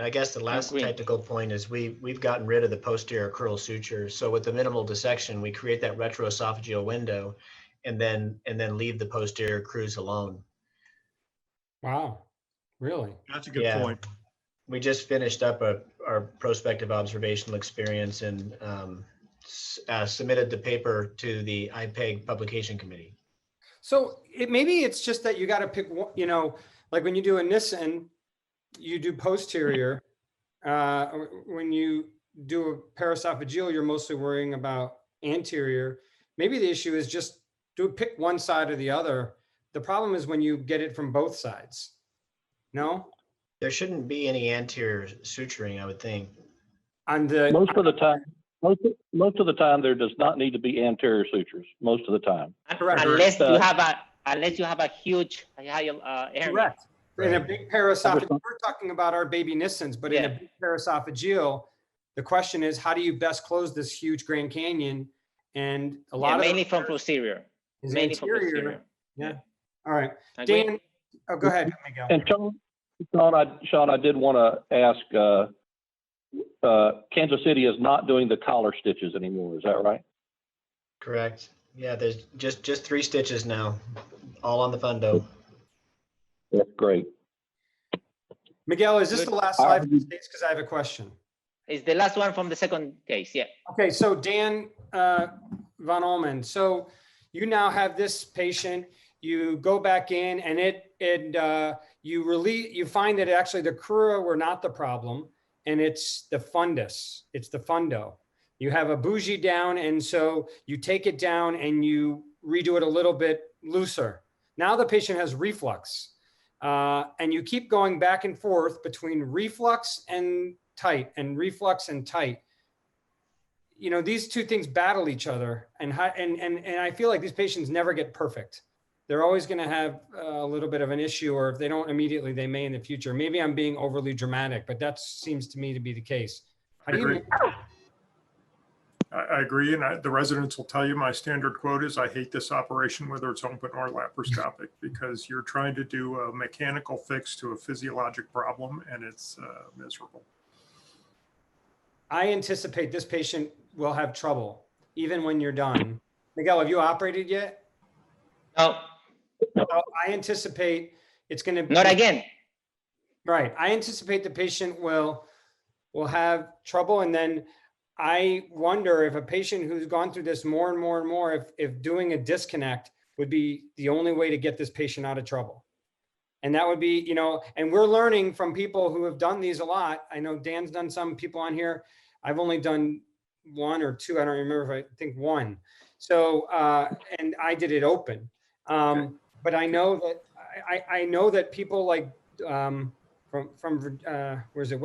I guess the last technical point is we've gotten rid of the posterior crural suture. So with the minimal dissection, we create that retroesophageal window and then leave the posterior crus alone. Wow, really? That's a good point. We just finished up our prospective observational experience and submitted the paper to the IPEG publication committee. So maybe it's just that you got to pick one, like when you do a Nissen, you do posterior. When you do a paraesophageal, you're mostly worrying about anterior. Maybe the issue is just pick one side or the other. The problem is when you get it from both sides. No? There shouldn't be any anterior suturing, I would think. Most of the time, there does not need to be anterior sutures. Most of the time, unless you have a huge area. Correct. In a big paraesophageal, we're talking about our baby Nissens, but in a big paraesophageal, the question is, how do you best close this huge Grand Canyon? And a lot of mainly from posterior. Mainly from posterior. Yeah. All right. Dan, go ahead, Miguel. And Sean, I did want to ask, Kansas City is not doing the collar stitches anymore. Is that right? Correct. Yeah, there's just 3 stitches now, all on the fundo. That's great. Miguel, is this the last slide from the States? Because I have a question. It's the last one from the second case, yeah. Okay, so Dan Van Olmen, so you now have this patient, you go back in and you find that actually the crura were not the problem, and it's the fundus, it's the fundo. You have a bougie down, and so you take it down and you redo it a little bit looser. Now the patient has reflux, and you keep going back and forth between reflux and tight and reflux and tight. These two things battle each other, and I feel like these patients never get perfect. They're always going to have a little bit of an issue, or if they don't immediately, they may in the future. Maybe I'm being overly dramatic, but that seems to me to be the case. How do you? I agree, and the residents will tell you my standard quote is, I hate this operation, whether it's open or laparoscopic, because you're trying to do a mechanical fix to a physiologic problem, and it's miserable. I anticipate this patient will have trouble, even when you're done. Miguel, have you operated yet? No. I anticipate it's going to be. Not again. Right. I anticipate the patient will have trouble, and then I wonder if a patient who's gone through this more and more and more, if doing a disconnect would be the only way to get this patient out of trouble. And that would be, and we're learning from people who have done these a lot. I know Dan's done some, people on here. I've only done 1 or 2. I don't remember if I think 1. So, and I did it open. But I know that I know that people like from where's it,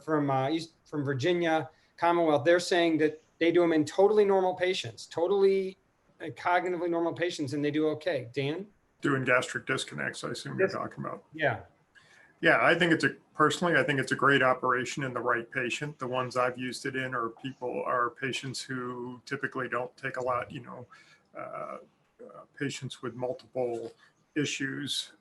from Virginia Commonwealth, they're saying that they do them in totally normal patients, totally cognitively normal patients, and they do okay. Dan? Doing gastric disconnects, I assume you're talking about. Yeah. Yeah, I think personally, I think it's a great operation in the right patient. The ones I've used it in are patients who typically don't take a lot, patients with multiple issues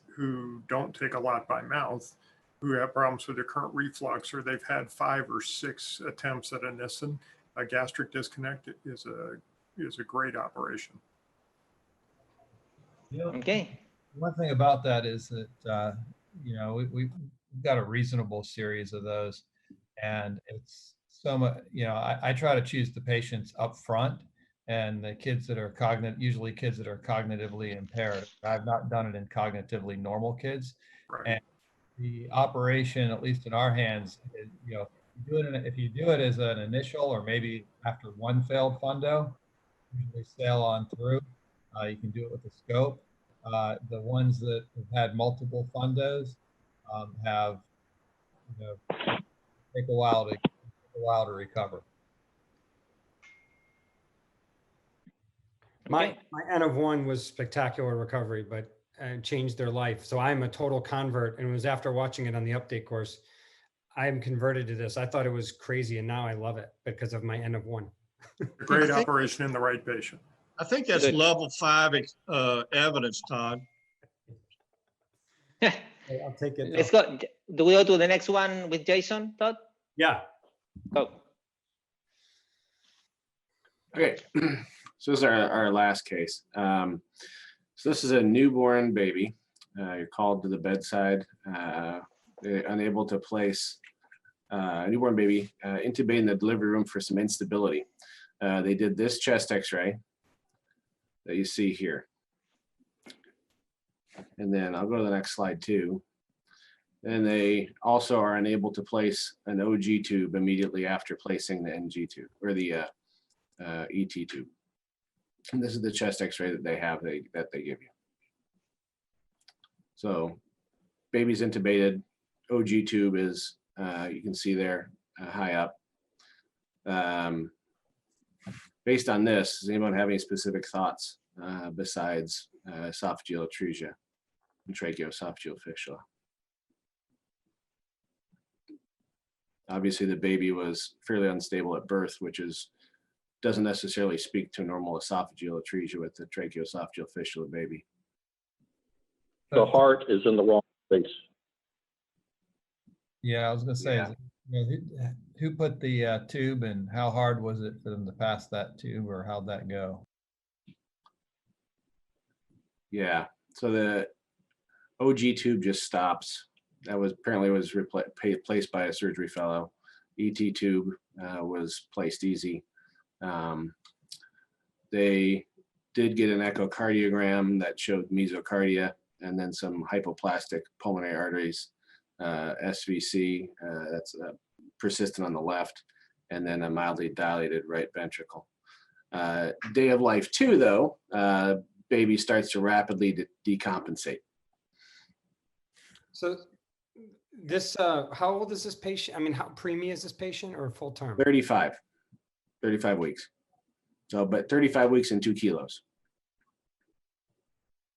who don't take a lot by mouth, who have problems with their current reflux, or they've had 5 or 6 attempts at a Nissen. A gastric disconnect is a great operation. Okay. One thing about that is that, we've got a reasonable series of those, and it's so much, I try to choose the patients up front, and the kids that are usually kids that are cognitively impaired. I've not done it in cognitively normal kids. Right. And the operation, at least in our hands, is, if you do it as an initial, or maybe after 1 failed fundo, usually sail on through. You can do it with a scope. The ones that have had multiple fundos have, take a while to recover. My N of 1 was spectacular recovery, but changed their life. So I'm a total convert, and it was after watching it on the update course. I am converted to this. I thought it was crazy, and now I love it because of my N of 1. A great operation in the right patient. I think that's level 5 evidence, Todd. I'll take it. Let's go. Do we go to the next one with Jason, Todd? Yeah. Go. Okay, so this is our last case. So this is a newborn baby. You're called to the bedside. They're unable to place a newborn baby, intubated in the delivery room for some instability. They did this chest x-ray that you see here. And then I'll go to the next slide too. And they also are unable to place an OG tube immediately after placing the NG tube, or the ET tube. And this is the chest x-ray that they have that they give you. So baby's intubated, OG tube is, you can see there high up. Based on this, does anyone have any specific thoughts besides esophageal atresia and tracheoesophageal fistula? Obviously, the baby was fairly unstable at birth, which doesn't necessarily speak to normal esophageal atresia with the tracheoesophageal fistula baby. The heart is in the wrong place. Yeah, I was going to say, who put the tube, and how hard was it for them to pass that tube, or how'd that go? Yeah, so the OG tube just stops. That was apparently placed by a surgery fellow. ET tube was placed easy. They did get an echocardiogram that showed mesocardia and then some hypoplastic pulmonary arteries, SVC, that's persistent on the left, and then a mildly dilated right ventricle. Day of life 2, though, baby starts to rapidly decompensate. So this, how old is this patient? I mean, how preemie is this patient, or full term? 35 weeks. So, but 35 weeks and 2 kilos.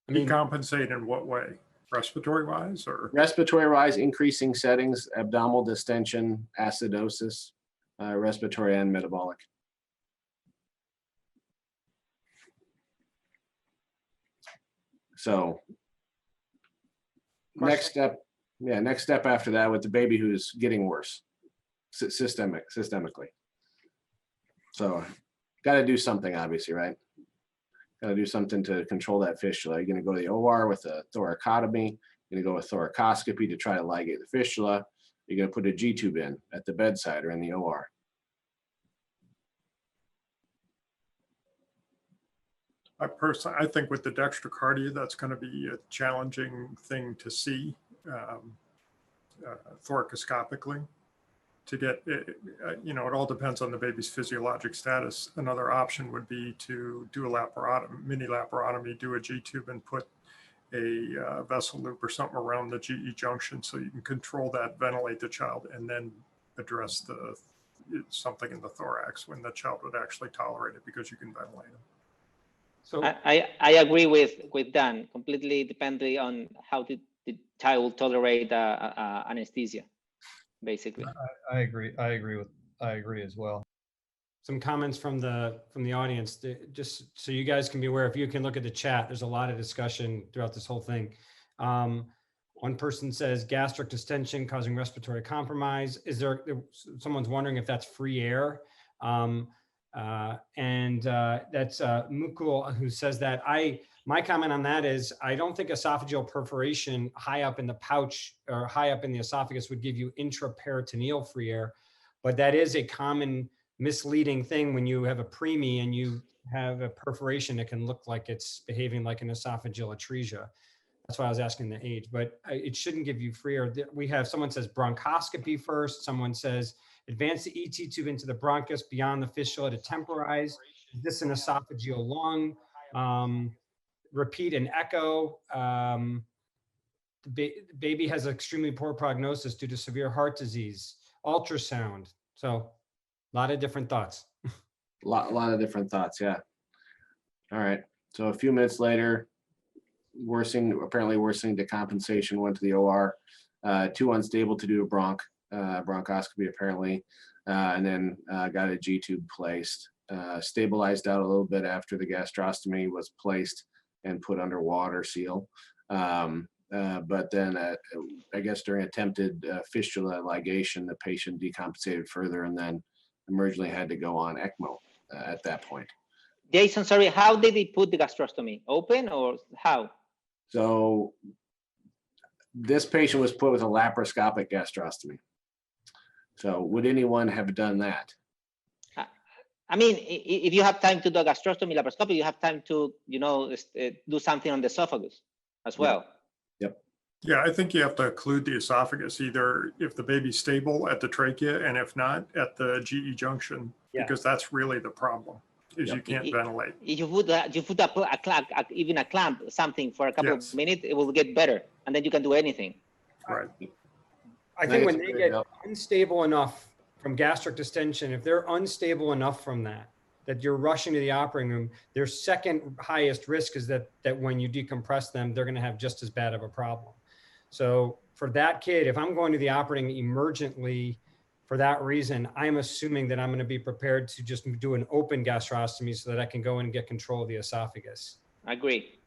I mean, Decompensate in what way? Respiratory wise, or? Respiratory wise, increasing settings, abdominal distension, acidosis, respiratory and metabolic. So next step after that with the baby who's getting worse, systemically. So got to do something, obviously, right? Got to do something to control that fistula. You're going to go to the OR with a thoracotomy. You're going to go with thoracoscopy to try to ligate the fistula. You're going to put a G-tube in at the bedside or in the OR. I think with the dextrocardia, that's going to be a challenging thing to see thoracoscopically. To get, it all depends on the baby's physiologic status. Another option would be to do a laparotomy, mini laparotomy, do a G-tube and put a vessel loop or something around the GE junction so you can control that, ventilate the child, and then address something in the thorax when the child would actually tolerate it because you can ventilate them. So I agree with Dan, completely depending on how the child will tolerate anesthesia, basically. I agree. I agree as well. some comments from the audience, just so you guys can be aware. If you can look at the chat, there's a lot of discussion throughout this whole thing. One person says gastric distension causing respiratory compromise. Someone's wondering if that's free air. That's Mukul who says that. My comment on that is I don't think esophageal perforation high up in the pouch or high up in the esophagus would give you intraperitoneal free air, but that is a common misleading thing when you have a preemie and you have a perforation that can look like it's behaving like an esophageal atresia. That's why I was asking the age, but it shouldn't give you free air. We have, someone says bronchoscopy first. Someone says advance the ET tube into the bronchus beyond the fistula to temporize. Is this an esophageal lung? Repeat an echo. The baby has extremely poor prognosis due to severe heart disease. Ultrasound. So a lot of different thoughts. A lot of different thoughts. Yeah. All right. So a few minutes later, apparently worsening decompensation, went to the OR, too unstable to do a bronchoscopy apparently, and then got a G-tube placed, stabilized out a little bit after the gastrostomy was placed and put under water seal. But then I guess during attempted fistula ligation, the patient decompensated further and then emergently had to go on ECMO at that point. Jason, sorry, how did they put the gastrostomy? Open or how? So this patient was put with a laparoscopic gastrostomy. So would anyone have done that? I mean, if you have time to do a gastrostomy, laparoscopy, you have time to, do something on the esophagus as well. Yep. Yeah, I think you have to occlude the esophagus, either if the baby's stable at the trachea, and if not, at the GE junction, because that's really the problem, is you can't ventilate. If you put a clamp, even a clamp, something for a couple of minutes, it will get better, and then you can do anything. Right. I think when they get unstable enough from gastric distension, if they're unstable enough from that you're rushing to the operating room, their second highest risk is that when you decompress them, they're going to have just as bad of a problem. So for that kid, if I'm going to the operating emergently for that reason, I'm assuming that I'm going to be prepared to just do an open gastrostomy so that I can go in and get control of the esophagus. I agree.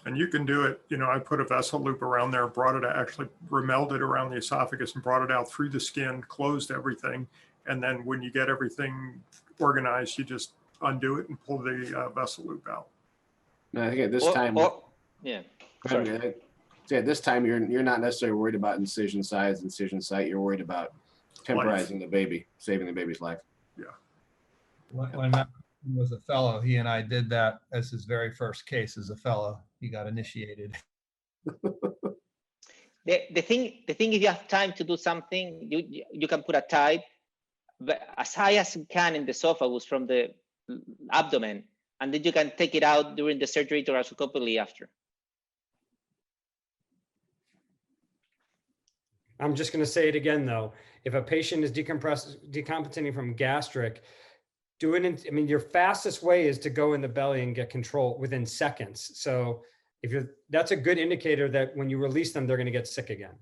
And you can do it, I put a vessel loop around there, actually remelded around the esophagus and brought it out through the skin, closed everything. And then when you get everything organized, you just undo it and pull the vessel loop out. No, I think at this time, at this time, you're not necessarily worried about incision size, incision site. You're worried about temporizing the baby, saving the baby's life. Yeah. When Matt was a fellow, he and I did that as his very first case as a fellow. He got initiated. The thing, if you have time to do something, you can put a tide as high as you can in the esophagus from the abdomen, and then you can take it out during the surgery thoracoscopically after. I'm just going to say it again, though. If a patient is decompensating from gastric, your fastest way is to go in the belly and get control within seconds. So that's a good indicator that when you release them, they're going to get sick again.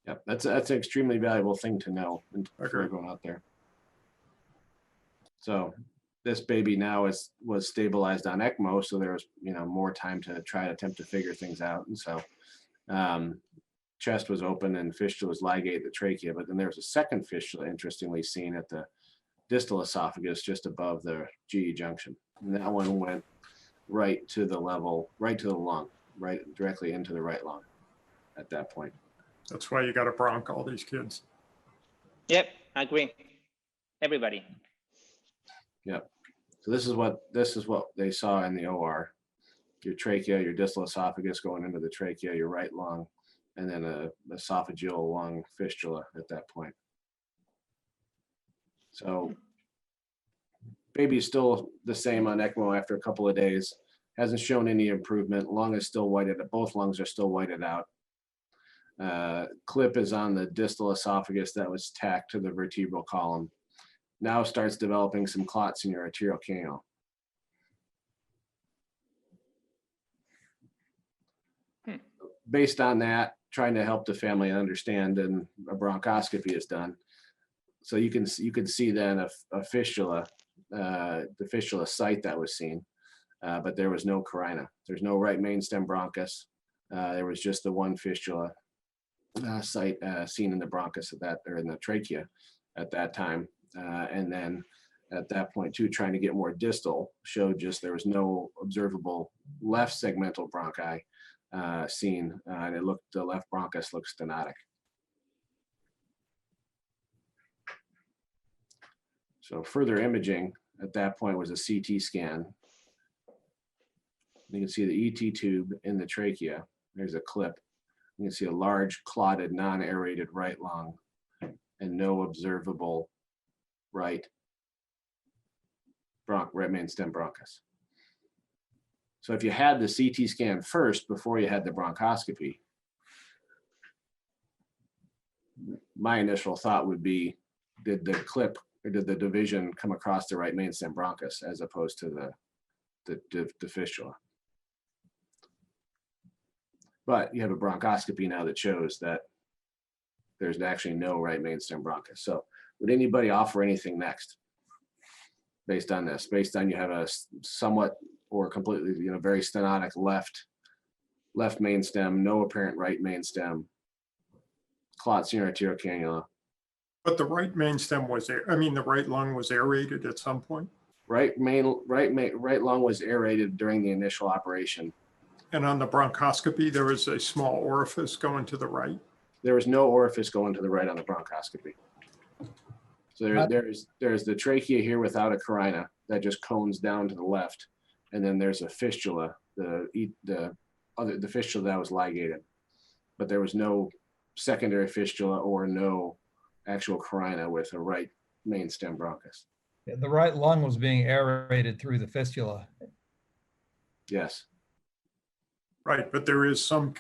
Yep, that's an extremely valuable thing to know for everyone out there. So this baby now was stabilized on ECMO, so there was more time to try to attempt to figure things out, and so chest was open and fistula was ligate the trachea, but then there was a second fistula interestingly seen at the distal esophagus just above the GE junction, and that one went right to the lung, right directly into the right lung at that point. That's why you got to bronch all these kids. Yep, I agree. Everybody. Yep. So this is what they saw in the OR. Your trachea, your distal esophagus going into the trachea, your right lung, and then a esophageal lung fistula at that point. So baby's still the same on ECMO after a couple of days. Hasn't shown any improvement. Lung is still whited. Both lungs are still whited out. Clip is on the distal esophagus that was tacked to the vertebral column. Now starts developing some clots in your arterial canal. Based on that, trying to help the family understand, and a bronchoscopy is done. So you can see then a fistula, the fistula site that was seen, but there was no carina. There's no right main stem bronchus. There was just the one fistula site seen in the bronchus or in the trachea at that time. And then at that point too, trying to get more distal, showed just there was no observable left segmental bronchi seen, and the left bronchus looked stenotic. So further imaging at that point was a CT scan. You can see the ET tube in the trachea. There's a clip. You can see a large clotted non-aerated right lung and no observable right main stem bronchus. So if you had the CT scan first before you had the bronchoscopy, my initial thought would be, did the clip or did the division come across the right main stem bronchus as opposed to the fistula? But you have a bronchoscopy now that shows that there's actually no right main stem bronchus. So would anybody offer anything next based on this? Based on you have a somewhat or completely, very stenotic left main stem, no apparent right main stem, clots in your arterial cannula. But the right main stem the right lung was aerated at some point. Right lung was aerated during the initial operation. And on the bronchoscopy, there was a small orifice going to the right. There was no orifice going to the right on the bronchoscopy. So there's the trachea here without a carina that just cones down to the left, and then there's a fistula, the fistula that was ligated, but there was no secondary fistula or no actual carina with a right main stem bronchus. The right lung was being aerated through the fistula. Yes. Right, but there's some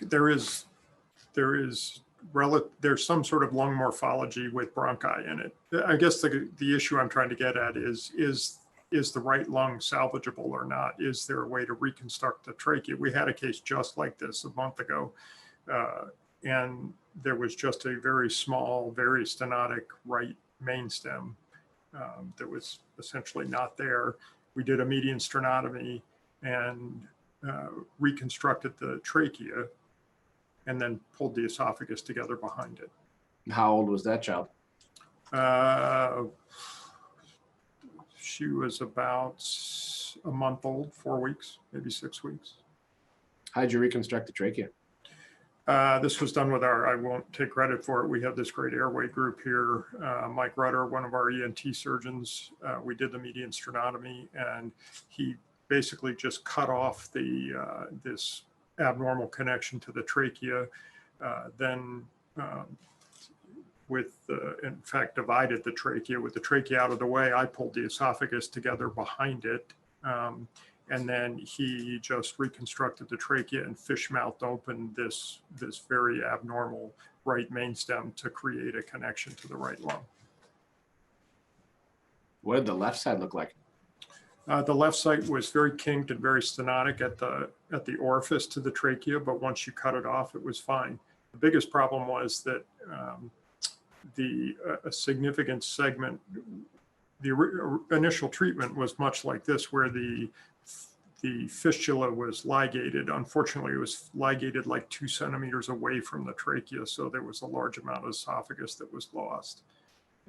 sort of lung morphology with bronchi in it. I guess the issue I'm trying to get at is the right lung salvageable or not? Is there a way to reconstruct the trachea? We had a case just like this a month ago, and there was just a very small, very stenotic right main stem that was essentially not there. We did a median sternotomy and reconstructed the trachea and then pulled the esophagus together behind it. How old was that child? She was about a month old, 4 weeks, maybe 6 weeks. How'd you reconstruct the trachea? This was done with I won't take credit for it. We have this great airway group here. Mike Rutter, one of our ENT surgeons, we did the median sternotomy, and he basically just cut off this abnormal connection to the trachea, in fact, divided the trachea. With the trachea out of the way, I pulled the esophagus together behind it. And then he just reconstructed the trachea and fish-mouthed open this very abnormal right main stem to create a connection to the right lung. What did the left side look like? The left side was very kinked and very stenotic at the orifice to the trachea, but once you cut it off, it was fine. The biggest problem was that a significant segment, the initial treatment was much like this, where the fistula was ligated. Unfortunately, it was ligated like 2 centimeters away from the trachea, so there was a large amount of esophagus that was lost.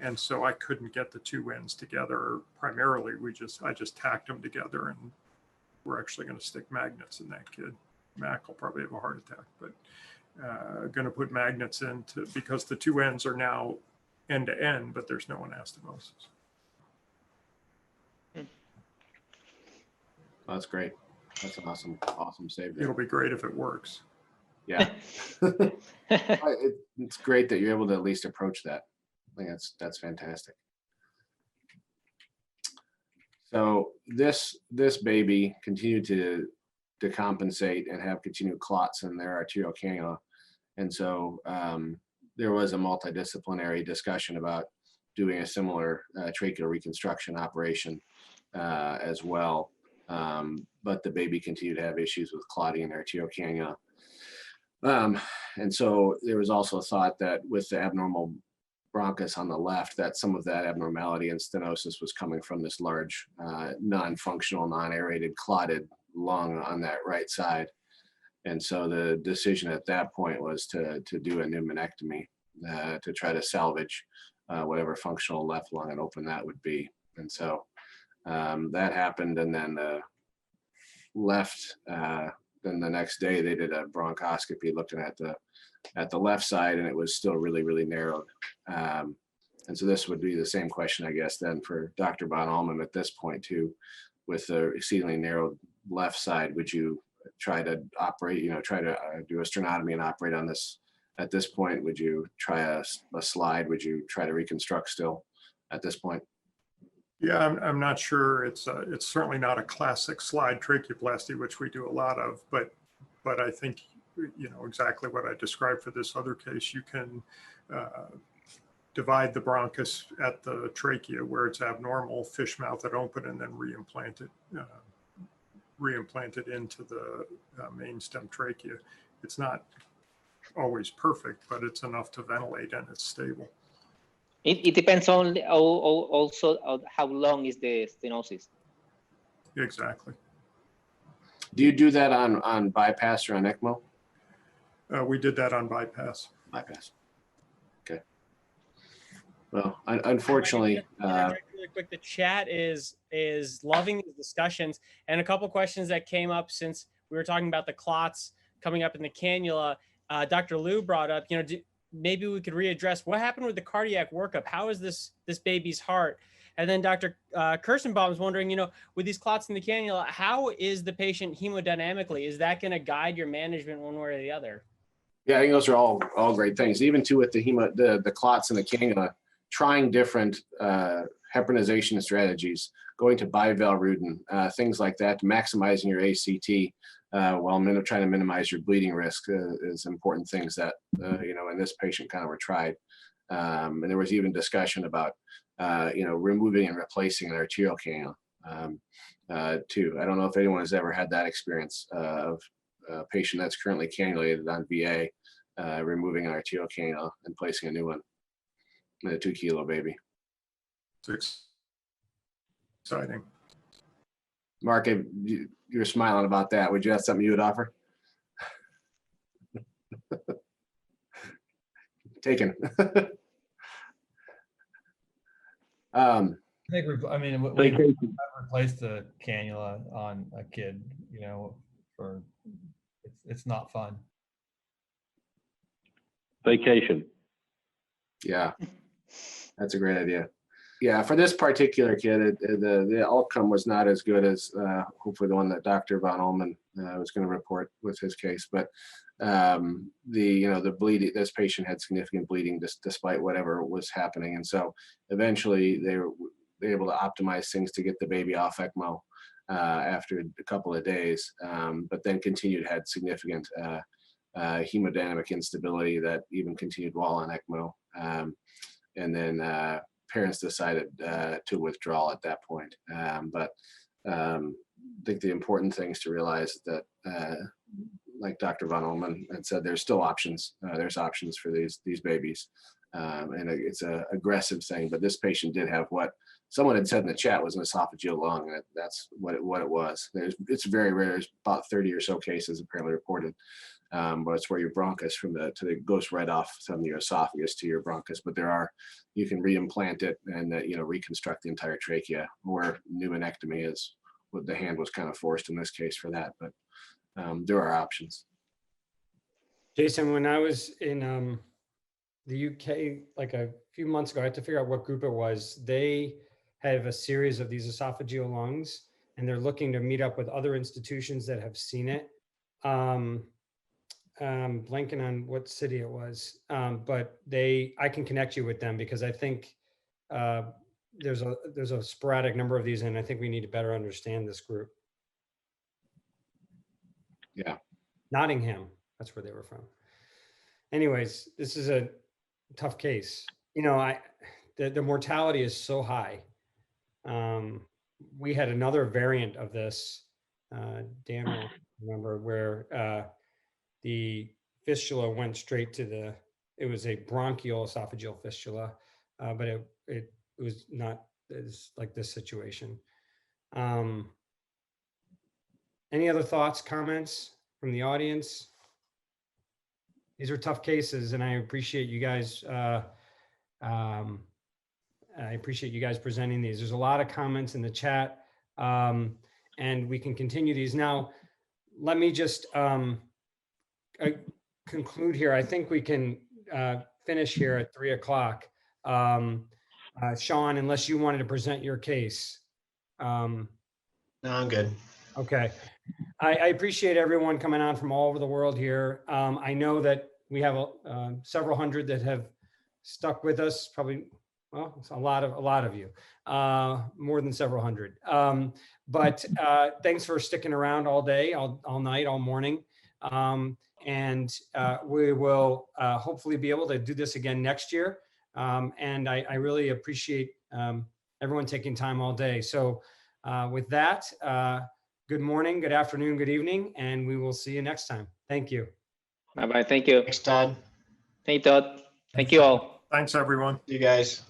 And so I couldn't get the two ends together. Primarily, I just tacked them together, and we're actually going to stick magnets in that kid. Mac will probably have a heart attack, but going to put magnets in because the two ends are now end to end, but there's no anastomosis. That's great. That's an awesome save there. It'll be great if it works. Yeah. It's great that you're able to at least approach that. I think that's fantastic. So this baby continued to decompensate and have continued clots in their arterial cannula. And so there was a multidisciplinary discussion about doing a similar tracheal reconstruction operation as well. But the baby continued to have issues with clotting in their arterial cannula. And so there was also thought that with the abnormal bronchus on the left, that some of that abnormality and stenosis was coming from this large, non-functional, non-aerated, clotted lung on that right side. And so the decision at that point was to do a pneumonectomy to try to salvage whatever functional left lung and open that would be. And so that happened, and then then the next day they did a bronchoscopy looking at the left side, and it was still really, really narrowed. And so this would be the same question, I guess, then for Dr. von Allman at this point too, with the exceedingly narrowed left side. Would you try to operate, try to do a sternotomy and operate on this at this point? Would you try a slide? Would you try to reconstruct still at this point? Yeah, I'm not sure. It's certainly not a classic slide tracheoplasty, which we do a lot of, but I think, exactly what I described for this other case. You can divide the bronchus at the trachea where it's abnormal, fish mouth it open, and then reimplant it into the main stem trachea. It's not always perfect, but it's enough to ventilate and it's stable. It depends on also on how long is the stenosis. Exactly. Do you do that on bypass or on ECMO? We did that on bypass. Bypass. Okay. Well, unfortunately, really quick, the chat is loving these discussions, and a couple questions that came up since we were talking about the clots coming up in the cannula. Dr. Liu brought up, maybe we could readdress what happened with the cardiac workup. How is this baby's heart? And then Dr. Kirstenbaum is wondering, with these clots in the cannula, how is the patient hemodynamically? Is that going to guide your management one way or the other? Yeah, I think those are all great things. Even too with the clots in the cannula, trying different heparinization strategies, going to bivalrudin, things like that, maximizing your ACT while trying to minimize your bleeding risk is important things that in this patient kind of were tried. And there was even discussion about removing and replacing an arterial cannula too. I don't know if anyone has ever had that experience of a patient that's currently cannulated on VA, removing an arterial cannula and placing a new one, a 2 kilo baby. It's exciting. Mark, you're smiling about that. Would you have something you would offer? Taken. I think we replaced the cannula on a kid, for it's not fun. Vacation. Yeah, that's a great idea. Yeah, for this particular kid, the outcome was not as good as hopefully the one that Dr. von Allman was going to report with his case. But the bleeding, this patient had significant bleeding despite whatever was happening, and so eventually they were able to optimize things to get the baby off ECMO after a couple of days, but then had significant hemodynamic instability that even continued while on ECMO, and then. Parents decided to withdraw at that point. But I think the important things to realize is that, like Dr. von Allman had said, there's still options. There's options for these babies. And it's an aggressive thing, but this patient did have what someone had said in the chat was an esophageal lung. And that's what it was. It's very rare. There's about 30 or so cases apparently reported. But it's where your bronchus goes right off from your esophagus to your bronchus. But you can reimplant it and reconstruct the entire trachea, or pneumonectomy is what the hand was kind of forced in this case for that. But there are options. Jason, when I was in the UK like a few months ago, I had to figure out what group it was. They have a series of these esophageal lungs, and they're looking to meet up with other institutions that have seen it. Blanking on what city it was, but I can connect you with them because I think there's a sporadic number of these, and I think we need to better understand this group. Yeah. Nottingham, that's where they were from. Anyways, this is a tough case. You know, the mortality is so high. We had another variant of this, Dan will remember, where the fistula went straight to it was a bronchial esophageal fistula, but it was not like this situation. Any other thoughts, comments from the audience? These are tough cases, and I appreciate you guys. I appreciate you guys presenting these. There's a lot of comments in the chat, and we can continue these. Now, let me just conclude here. I think we can finish here at 3 o'clock. Sean, unless you wanted to present your case. No, I'm good. Okay. I appreciate everyone coming on from all over the world here. I know that we have several hundred that have stuck with us, probably, well, it's a lot of you, more than several hundred. But thanks for sticking around all day, all night, all morning. And we will hopefully be able to do this again next year. And I really appreciate everyone taking time all day. So with that, good morning, good afternoon, good evening, and we will see you next time. Thank you. Bye-bye. Thank you. Thanks, Todd. Thank you, Todd. Thank you all. Thanks, everyone. You guys.